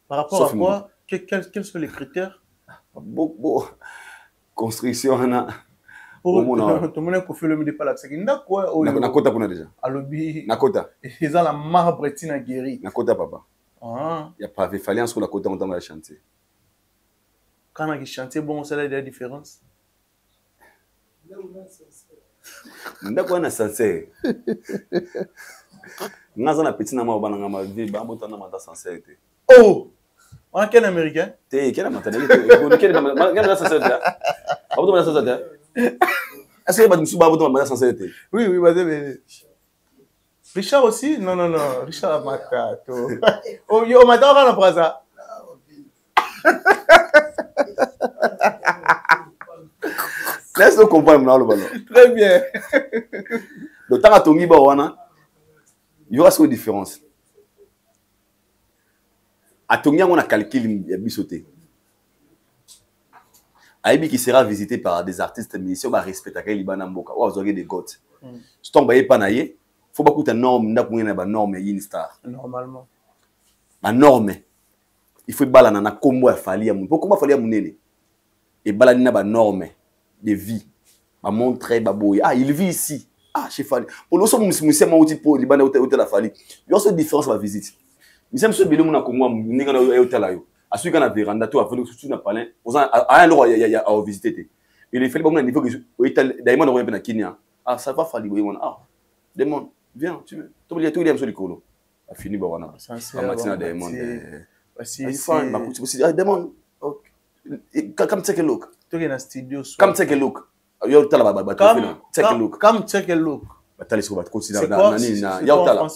Par rapport à quoi? Quels sont les critères? Bon. Construction, on a. Tout le monde a fait le milieu de la sécurité. Nakota kuna déjà. Alobi. Nakota. Ils ont la marbre tina guéri. Nakota papa. Ah. Il y a pas de falliance sur la côte on va chanter. Quand on a chanté bon, c'est la différence. Ndako na sincère. Naza na petit na mabana ngama vie ba bota na mata sincère. Oh. On a quel américain? Quel américain? Quel sincère? Abou na sincère. Est-ce que tu vas vous na sincère? Oui, mais Richard aussi? Non. Richard Matato. Oh, yo, Matato, on a pas ça. Laisse-nous comprendre le ballon. Très bien. Le temps à Tongi Bawana, il y aura une différence. À Tongi, on a calculé le bisoté. Aïbi qui sera visité par des artistes, mais si on va respecter Libana Mboka, ou vous aurez des gottes. Si on va y panayer, il faut pas que tu aies une norme, une norme, une star. Normalement. La norme, il faut que tu aies une combo à Fali. Pourquoi Fali à Mounene? Et balanina ba norme de vie. Ba montrer ba boy. Ah, il vit ici. Ah, chez Fali. Pour nous sommes musiciens outil pour Libana hôtel la Fali. Il y a une différence à la visite. Mais c'est monsieur Belou na Congo, ni kana hôtel là yo. À celui qui a véranda tout avec tout na palin. À un endroit il y a à visiter. Il fait bon niveau que hôtel Diamond on na Kenya. Ah, ça va Fali oui. Ah, demande, viens, tu veux. Tout il y a tout il est sur le colo. A fini ba wana. C'est Matina Diamond. C'est fun, ma couche demande. OK. Come take a look. Come take a look. Yo tala ba take a look. Come take a look. Batali so ba considérer na yo tala.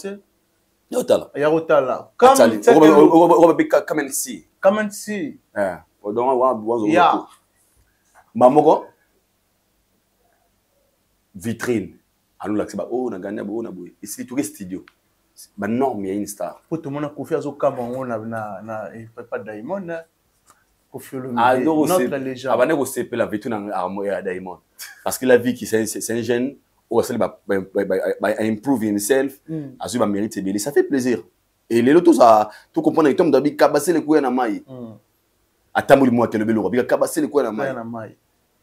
Yo tala. Yo tala. Come take a look. Come and see. Come and see. Eh. Odon wa yeah. Mamoko vitrine. Alo la ba oh na ganya bo na boy. Ici tout studio. Ba norme ya une star. Pour tout le monde a confiance au Cameroun na pas Diamond. Notre légende. Avant de se la vie dans l'armoire à Diamond. Parce que la vie qui c'est un jeune ou va improve himself, a su va mériter bien. Ça fait plaisir. Et les autres ça tout comprendre que Tom cabasser les couilles na maille. Atamuli moi que le belo bi cabasser les couilles na maille.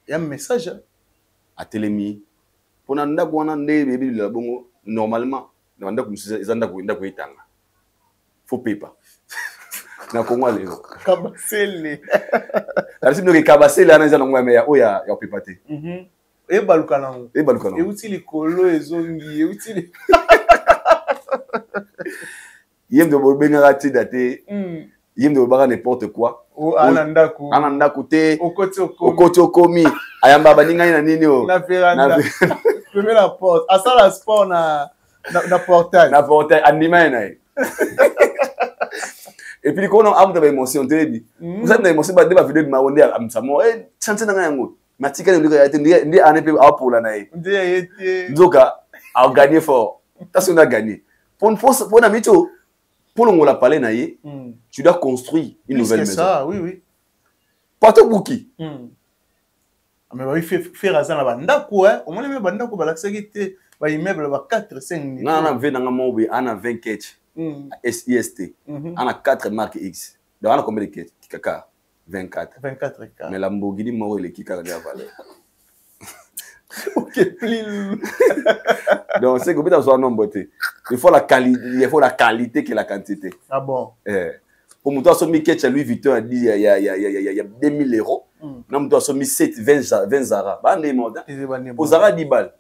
Il y a un message à Télémi. Pour nanda ko na ndé bébé la bongo normalement nanda ko izanda ko inda ko itanga. Faut payer pas. Na Congo leo kabasele alors si nous kabasele ana nza ngwa meya oya ya pipate e balukana e utili kolo ezongi e utili yem de bobenga rati date yem de bobaka n'importe quoi o ananda ku te okoti okomi ayamba baninga na nini o na veranda Fermer la porte. À ça, la sport, na portail. Na portail, animé. Et puis, quand on a une émotion, on te dit, vous avez une émotion, vous avez une vidéo de ma onde à Msamo, et chanter dans un angle. Ma tika de l'uka, ndi anepe à pour la naïe. Ndoka, a gagné fort. T'as ce qu'on a gagné. Pour un ami, pour on l'a parlé naïe, tu dois construire une nouvelle maison. Ça, oui, oui. Pas tout bouki. Mais il fait faire ça là-bas. D'accord, au moins les mêmes d'accord, bah l'accès qui était, bah immeuble, bah 4, 5. Non, on a 20 dans mon oui, on a 20 catch. SIST. On a 4 marques X. Donc on a combien de catch? Kika 24. 24 cas. Mais Lamborghini mort les Kika de la valeur. Ok, plus. Donc c'est que tu as un nombre. Il faut la qualité que la quantité. Ah bon? Pour moi, tu as mis catch à Louis Vuitton a dit il y a 2000 €. Non, tu as mis 7, 20 Zara. Bah, on est mort. Pour Zara 10 balles.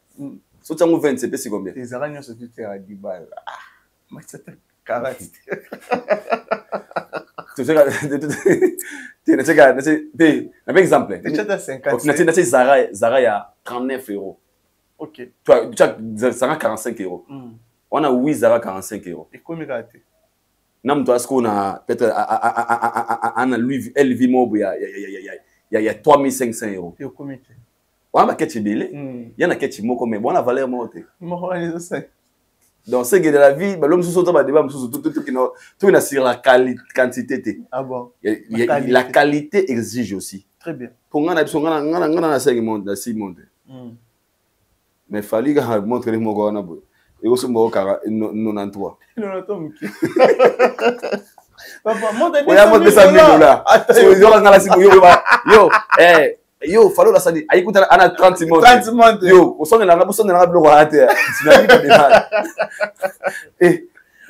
Si tu as 20, c'est combien? Les Zara, ils sont tous à 10 balles. Ah, mais c'est 40. Tu sais, un exemple. Tu as 50. Tu sais, Zara, il y a 39 €. Ok. Tu as Zara 45 €. On a 8 Zara 45 €. Et combien tu Non, tu as ce qu'on a peut-être un Louis LV Mobile, il y a 3500 €. Et combien On a quelque chose de belé. Il y en a quelque chose de mais bon, la valeur monte. Donc, c'est que dans la vie, l'homme sous le débat, tout est sur la quantité. Ah bon? La qualité exige aussi. Très bien. Pour nous, on a 5 mondes, 6 mondes. Mais il fallait que montre les mots qu'on a. Et aussi, on a 93. 93. Papa, montre $200 000. Yo, fallait la salir. Aïe, écoute, on a 30 mondes. 30 mondes. Yo, on s'en est là, on est là,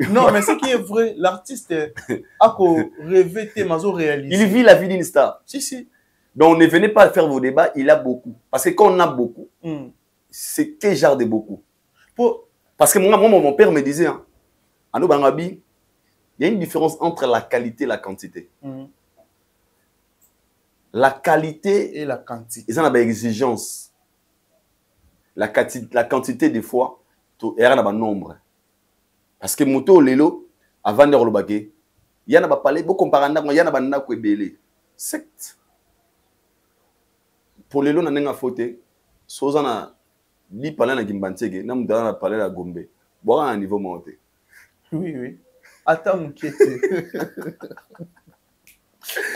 non, mais ce qui est vrai, l'artiste a rêvé, mazo réalisé. Il vit la vie d'une star. Si. Donc, ne venez pas faire vos débats, il a beaucoup. Parce que quand on a beaucoup, c'est quel genre de beaucoup? Parce que moi, mon père me disait, à nous, Bangabi, il y a une différence entre la qualité et la quantité. La qualité et la quantité. Ils ont des exigences. La quantité, des fois, il y a un nombre. Parce que moto lelo, avant de le il y a pas parlé, beaucoup comparant, il y a un peu belé. Secte. Pour lelo, on a un faute. Sozana, li parler na Gimbantege, na mudana parler na Gombe. Bon, à un niveau monté. Oui. Attends, mon qui était.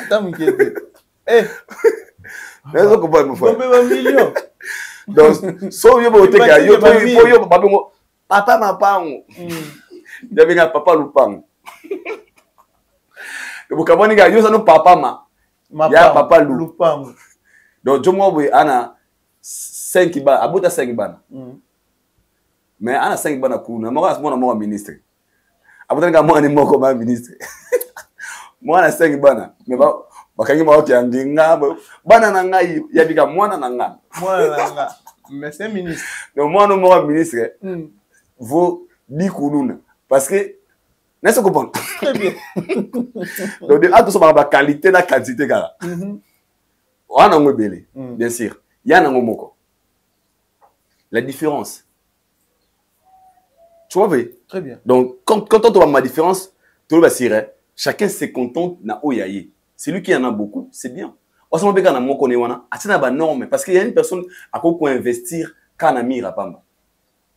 Attends, mon qui était. Eh! Mais ça comprend, mon frère. Gombe va million. Donc, so yo bote ka yo babimo papa mapang. Il y avait un papa lupang. Le bokaboni ga yo ça no papa ma. Ya papa lupang. Donc jomo boy ana 5 ba abuta 5 bana. Mais ana 5 bana kuna mo ga mo ministre. Abuta nga mo ni mo ko ba ministre. Mo ana 5 bana. Mais ba bakangi ma oki andinga bana na ngai ya bika mwana na nga. Mais c'est ministre. Donc moi non moi ministre vaut 10 koulouna parce que n'est-ce que bon. Très bien. Donc de tout ça la qualité la quantité kala. On a un belé bien sûr. Il y a un moko. La différence. Tu vois très bien. Donc quand on voit ma différence, tout va sirer. Chacun se contente na oyaye. Celui qui en a beaucoup, c'est bien. On s'en va na moko ne wana, atina ba norme parce qu'il y a une personne à quoi investir quand na mire pamba.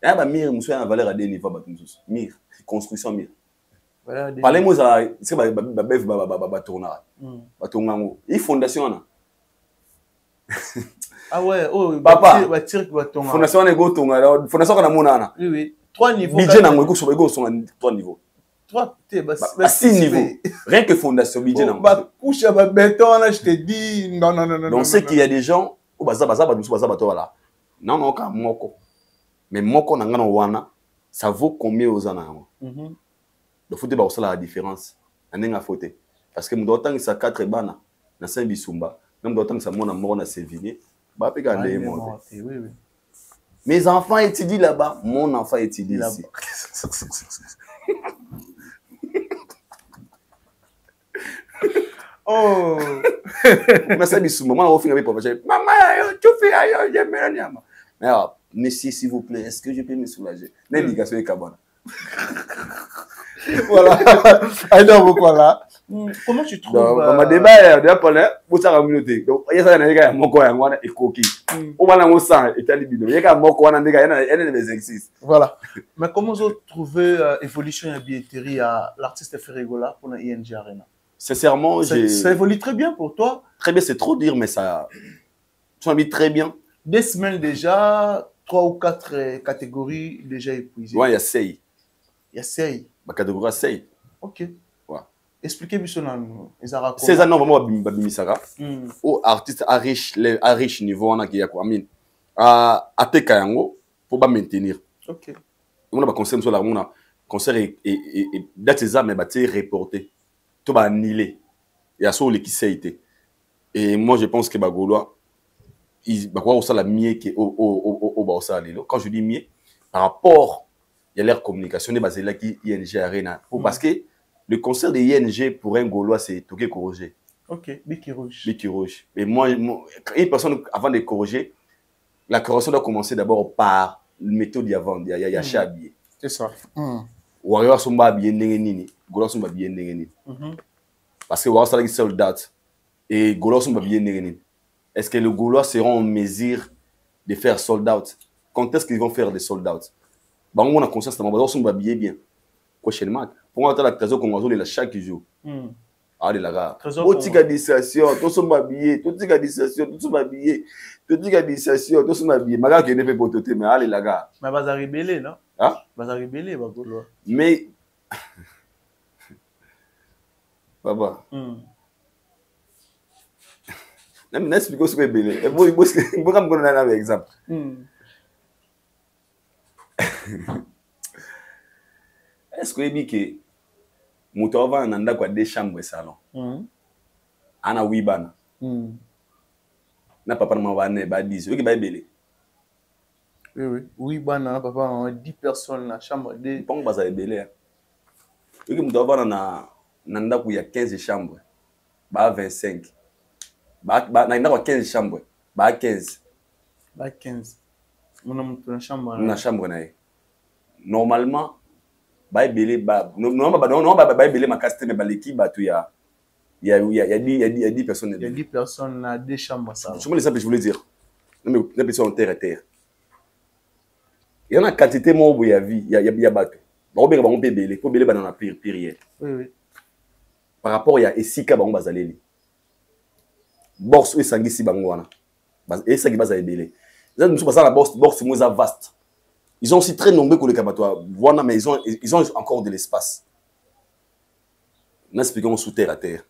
Il y a ba mire muso na valeur à des niveaux ba muso. Mire, construction mire. Parlez-moi ça, c'est ba bef ba tourna. Ba tongango. Et fondation na. Ah ouais, oh papa, ba tire ba tonga. Fondation na go tonga, fondation kana mona na. Oui. 3 niveaux. Budget na ngo so 3 niveaux. 6 niveaux. Rien que fondation, budget. Couche à béton, là, je te dis. Non. Donc, c'est qu'il y a des gens, non, quand moko. Mais moko, ça vaut combien aux années? Donc, il faut voir la différence. Parce que nous avons 4 bana, na Saint-Bissoumba, nous avons 4 Sévigné. Mes enfants étudient là-bas, mon enfant étudie ici. Oh, mais ça dit souvent, moi, on finit avec papa. Maman, tu fais ailleurs, j'aime bien. Mais Monsieur, s'il vous plaît, est-ce que je peux me soulager? L'indication est Kabana. Voilà. Alors, voilà. Comment tu trouves... Ma débat, il y a pas là, vous savez, communauté. Donc, il y a ça, il y a mon coin, et coquille. On va l'en sang, et talibino. Il y a mon coin, il y a des exercices. Voilà. Mais comment vous trouvez l'évolution de la billetterie à l'artiste Ferregola pour la ING Arena? Sincèrement, ça évolue très bien pour toi. Très bien, c'est trop dire, mais ça mis très bien. Des semaines déjà, 3 ou 4 catégories déjà épuisées. Ouais, il y a Sei. Il y a Sei. Ma catégorie Sei. Ok. Ouais. Expliquez-moi ça. C'est ça, non, vraiment, Babimisara. Au artiste à riche niveau, on a qui a quoi, à Tekayango, pour pas maintenir. Ok. On a un concert, on a concert et date ça, mais bâti reporté. Tout va annuler. Il y a ça qui s'est été. Et moi, je pense que Bagolois, il va voir ça la mieux que au Barça Lilo. Quand je dis mieux, par rapport, il y a l'air communication, basé là qui ING Arena. Parce que le concert de ING pour un Gaulois, c'est Toké Corrigé. Ok, Biki Rouge. Biki Rouge. Et moi, une personne, avant de corriger, la correction doit commencer d'abord par le méthode d'avant. Il y a habillé. C'est ça. Warrior sont pas habillés n'engeni, Gaulois sont pas habillés n'engeni. Parce que Warrior sont soldats et Gaulois sont pas habillés n'engeni. Est-ce que les Gaulois seront en mesure de faire sold out? Quand est-ce qu'ils vont faire des sold out? Bah, on a conscience que les Gaulois sont habillés bien. Prochainement, pour moi, la trésor qu'on va chaque jour. Ah, les gars. Toute administration, tous sont habillés, toute administration, tous sont habillés, toute administration, tous sont habillés. Ma gars qui n'est pas pour tout, mais allez, les gars. Mais vas-y rébellé, non? Hein? Vas-y rébellé, Gaulois. Mais. Papa. N'est-ce pas ce que je veux dire? Je vais vous donner un exemple. Est-ce que vous dites que Moutova a des chambres et salons? Ana Wibana. Na papa m'a dit, bah 10. Vous qui va belé? Oui. Wibana, papa a 10 personnes dans la chambre. Pas que ça belé. Vous qui Moutova il y a 15 chambres. Bah 25. Bah 15 chambres. Bah 15. Bah 15. On a une chambre. Une chambre. Normalement, bah belé bah non bah belé ma casse mais bah l'équipe bah tout il y a 10 personnes. Il y a 10 personnes dans des chambres ça. Je je voulais dire. Non mais les personnes en terre à terre. Il y en a quantité moi où il y a vie, il y a bateau. Bah on peut belé, pour belé bah dans la pire rien. Oui. Par rapport il y a Esika bah on bazaleli. Box et sangisi bangwana. Et ça qui va belé. Nous sommes passés à la box moins vaste. Ils sont aussi très nombreux que les Kabatois. Voilà, mais ils ont encore de l'espace. Nous expliquons sous terre à terre.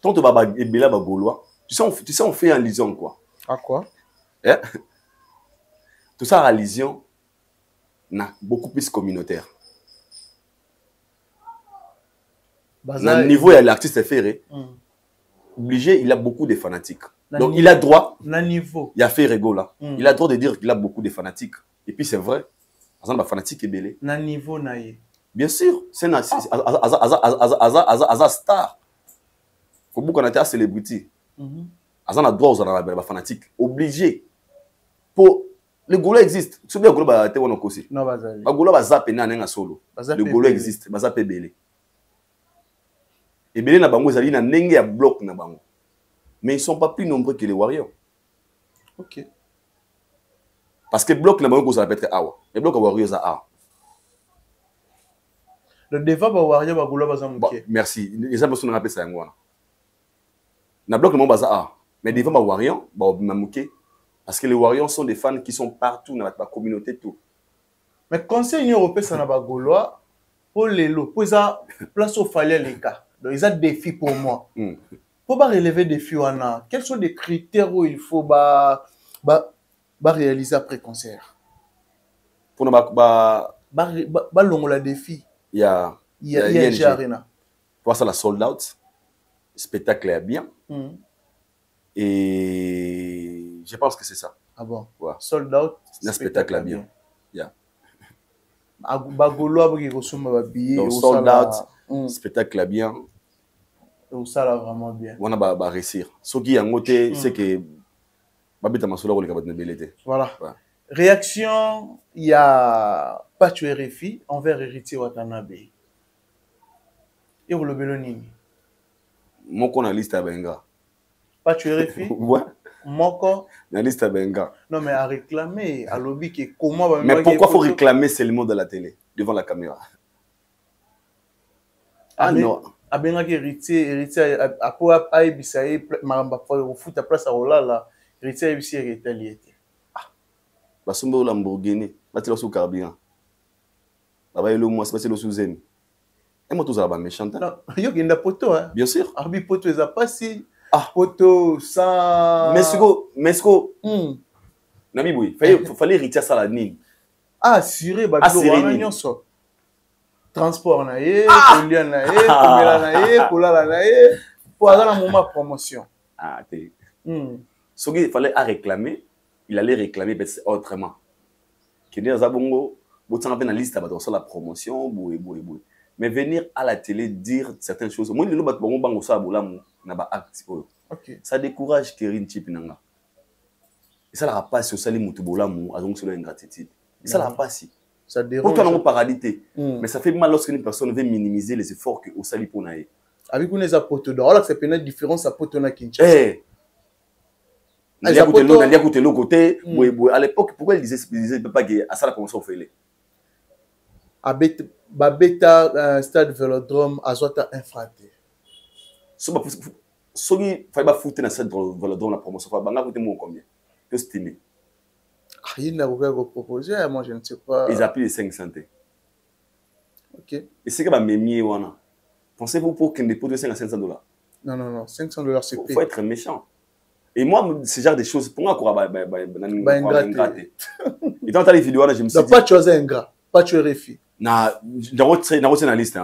Tant que Baba et Bela Bagolois, tu sais, on fait allusion quoi? À quoi? Tout ça, allusion, beaucoup plus communautaire. Dans le niveau, il y a l'artiste ferré. Obligé, il a beaucoup de fanatiques. Donc, il a droit. Niveau. Il a fait Regola. Il a droit de dire qu'il a beaucoup de fanatiques. Et puis c'est vrai, par exemple, la fanatique est belé. Na niveau naïe. Bien sûr, c'est un star. Faut beaucoup qu'on ait un célébrité. Azan a droit aux fanatiques. Obligé. Pour le Gaulois existe. Si le Gaulois a été on aussi. Non, bazali. Le Gaulois va zapper na solo. Le Gaulois existe. Va zapper belé. Et belé na bango zali na nenge ya bloc na bango. Mais ils ne sont pas plus nombreux que les Warriors. Ok. Parce que le bloc, là, ça va être Awa. Le bloc, Warriors à A. Le débat, Warriors, merci. Les gens me rappellent ça. Le bloc, le A. Mais le débat, Warriors, parce que les Warriors sont des fans qui sont partout dans la communauté. Tout. Mais conseil Union européenne, ça n'a pas Gaulois. Pour les lots, pour ça, place au fallait les cas. Donc, ils ont des défis pour moi. Pour relever des défis, quels sont les critères où il faut réaliser après concert? Pour nous, le défi. Il y a ING Arena. Pour ça, la sold out. Le spectacle est bien. Et je pense que c'est ça. Ah bon? Ouais. Sold out. Le spectacle est bien. Yeah. Donc, sold out. Spectacle est bien. Et ça là vraiment bien. On a réussir. Ce qui est en côté, c'est que Babita Masoula ou les cabanes de belleté. Voilà. Réaction, il y a Pacho RFI envers Héritier Watanabe. Et vous le belonini. Moko na liste à Benga. Pacho RFI. Ouais. Moko. Na liste à Benga. Non, mais à réclamer, à lobby, que comment... Mais pourquoi faut réclamer seulement de la télé, devant la caméra? Ah non. A Benga héritier, à quoi a Ibisaï, Maramba, au foot à place à Olala, héritier Ibisaï est rétalié. Bah, sombo Lamborghini, là tu l'as sous carburant. Là-bas, il est au moins, c'est passé le sous-zen. Et moi, tout ça, là-bas, méchant. Non, il y a une poto, hein. Bien sûr. Arbi poto, ils ont pas si. Ah, poto, sans. Mexico. Namiboui, fallait hériter ça la nîmes. Ah, assuré, bah, assuré. Transport, naïe, collier, naïe, coméla, naïe, cola, naïe, pour avoir un moment promotion. Ah, t'es. Ce qu'il fallait à réclamer, il allait réclamer autrement. Qu'il dit à Zabongo, vous avez une liste sur la promotion, mais venir à la télé dire certaines choses. Moi, ça décourage Kérin Chipinanga. Et ça la passe au Salim Moutouboulamu, à donc sur l'ingratitude. Et ça la passe. Ça dérange. Pourtant, on paralité. Mais ça fait mal lorsqu'une personne veut minimiser les efforts que au Sali Ponaï. Avec une apote d'or, c'est une différence à Potona Kinshasa. Eh! À l'époque, pourquoi il disait pas que à ça la promotion fait? À Beta stade Vélodrome, à Zota infraté. Ce qui fait pas foutre dans cette Vélodrome la promotion, il va coûter combien? Que estimé? Il n'a pas proposé, moi je ne sais pas. Ils appellent les 5 santé. Ok. Et c'est que Mémier Wana. Pensez-vous pour qu'un dépôt de 5 à $500? Non, $500 c'est payé. Il faut être méchant. Et moi, ce genre de choses, pour moi, et dans ta vidéo, je me suis dit. Pas tu as un gars, pas tu es réfi. Dans la liste,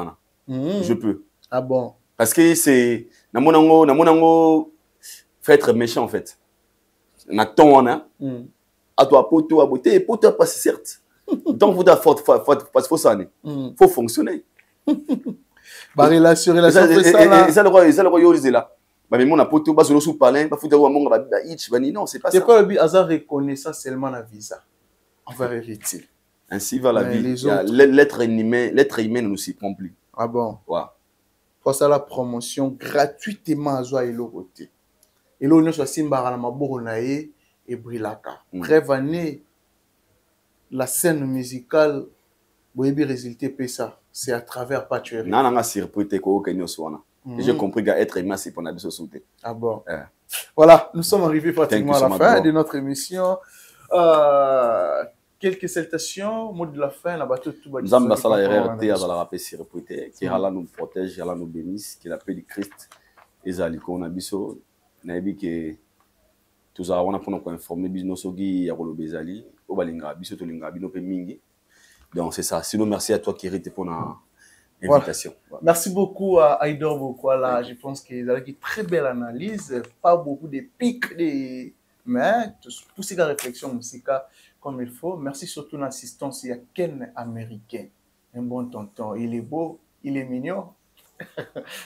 je peux. Ah bon? Parce que c'est. Faut être méchant en fait. À toi, poteau, à beauté, poteau, pas certes. Donc, vous faut fonctionner. Bah, relation, ça là. Et ça, le roi, il est là. Mais mon apote, bas sur le sous-palin, pas foutre à mon non, c'est pas ça. C'est quoi le but? Hasard reconnaissance seulement la visa. Envers héritier. Ainsi va la vie. L'être humain ne nous s'y prend plus. Ah bon? Ouais. Pour ça, la promotion gratuitement à Zoa et l'Oroté. Et là, on a Simba à Maboronae et Brilaka. Prévenez la scène musicale. Vous avez résulté ça. C'est à travers Patueri. Non, non, c'est représenter quoi que j'ai compris qu'être humain, c'est pour la société. Ah bon? Voilà, nous sommes arrivés pratiquement à la fin de notre émission. Quelques salutations, mot de la fin, la bateau tout bas. Nous avons passé la RRT à la rapée sur représenter, qui nous protège, qui nous bénisse, qui la paix du Christ. Et ça, on a biso, naïbi que tous a on a pour informer bisno sogi ya kolo bezali, au balinga biso to linga bino pe mingi. Donc c'est ça. Sinon merci à toi qui était pour l'invitation. Voilà. Merci beaucoup à Aïdor Bokwala. Je pense qu'il a une très belle analyse, pas beaucoup de pics, mais tout ces réflexions comme il faut. Merci surtout l'assistance. Il y a Ken américain, un bon tonton. Il est beau, il est mignon.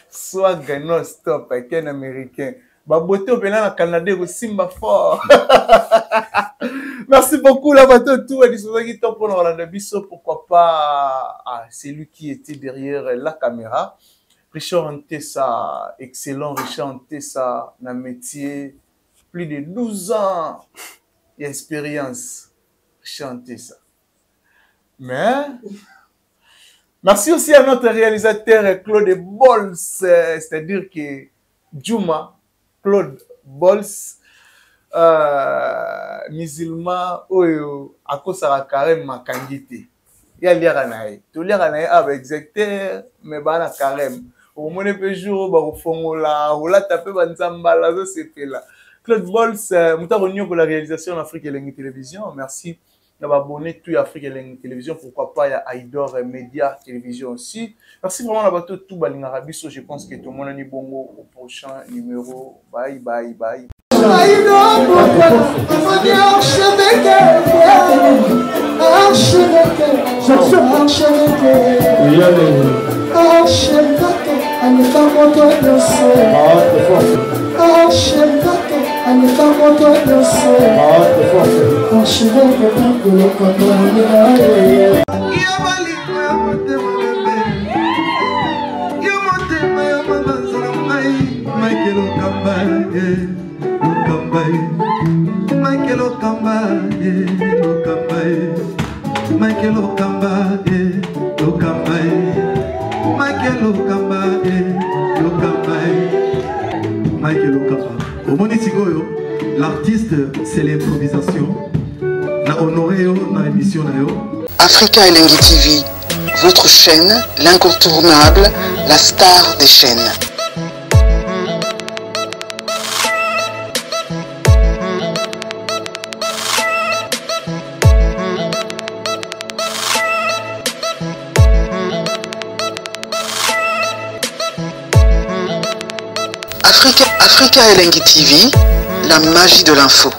Soit gagnant stop, Ken américain. Bah beauté au Bénin, Canada aussi m'a fort. Merci beaucoup la bateau tout et disons pour Rolando Bisso, pourquoi pas c'est lui qui était derrière la caméra. Richard Antessa, excellent Richard Antessa, dans le métier, plus de 12 ans d'expérience. Richard Antessa. Mais merci aussi à notre réalisateur Claude Bols, c'est-à-dire que Juma Claude Bols, musulman, oyo, akosara carême makangité. Ya liara nae. To liara nae aba exacteur, mais bana carême. Au moins peu jour, ba ofongola, ola tape banzambala, zo se fait là. Claude Bols, muta renio pour la réalisation en Afrique et Lengue Télévision. Merci d'avoir abonné tout Afrique et Lengue Télévision. Pourquoi pas, il y a Aïdor Média Télévision aussi. Merci vraiment la bateau tout Balingarabiso. Je pense que tout le monde est bon au prochain numéro. Bye, bye, bye. L'artiste, c'est l'improvisation. La honoré dans l'émission. Africa Elengi TV, votre chaîne, l'incontournable, la star des chaînes. Africa Elengi TV, la magie de l'info.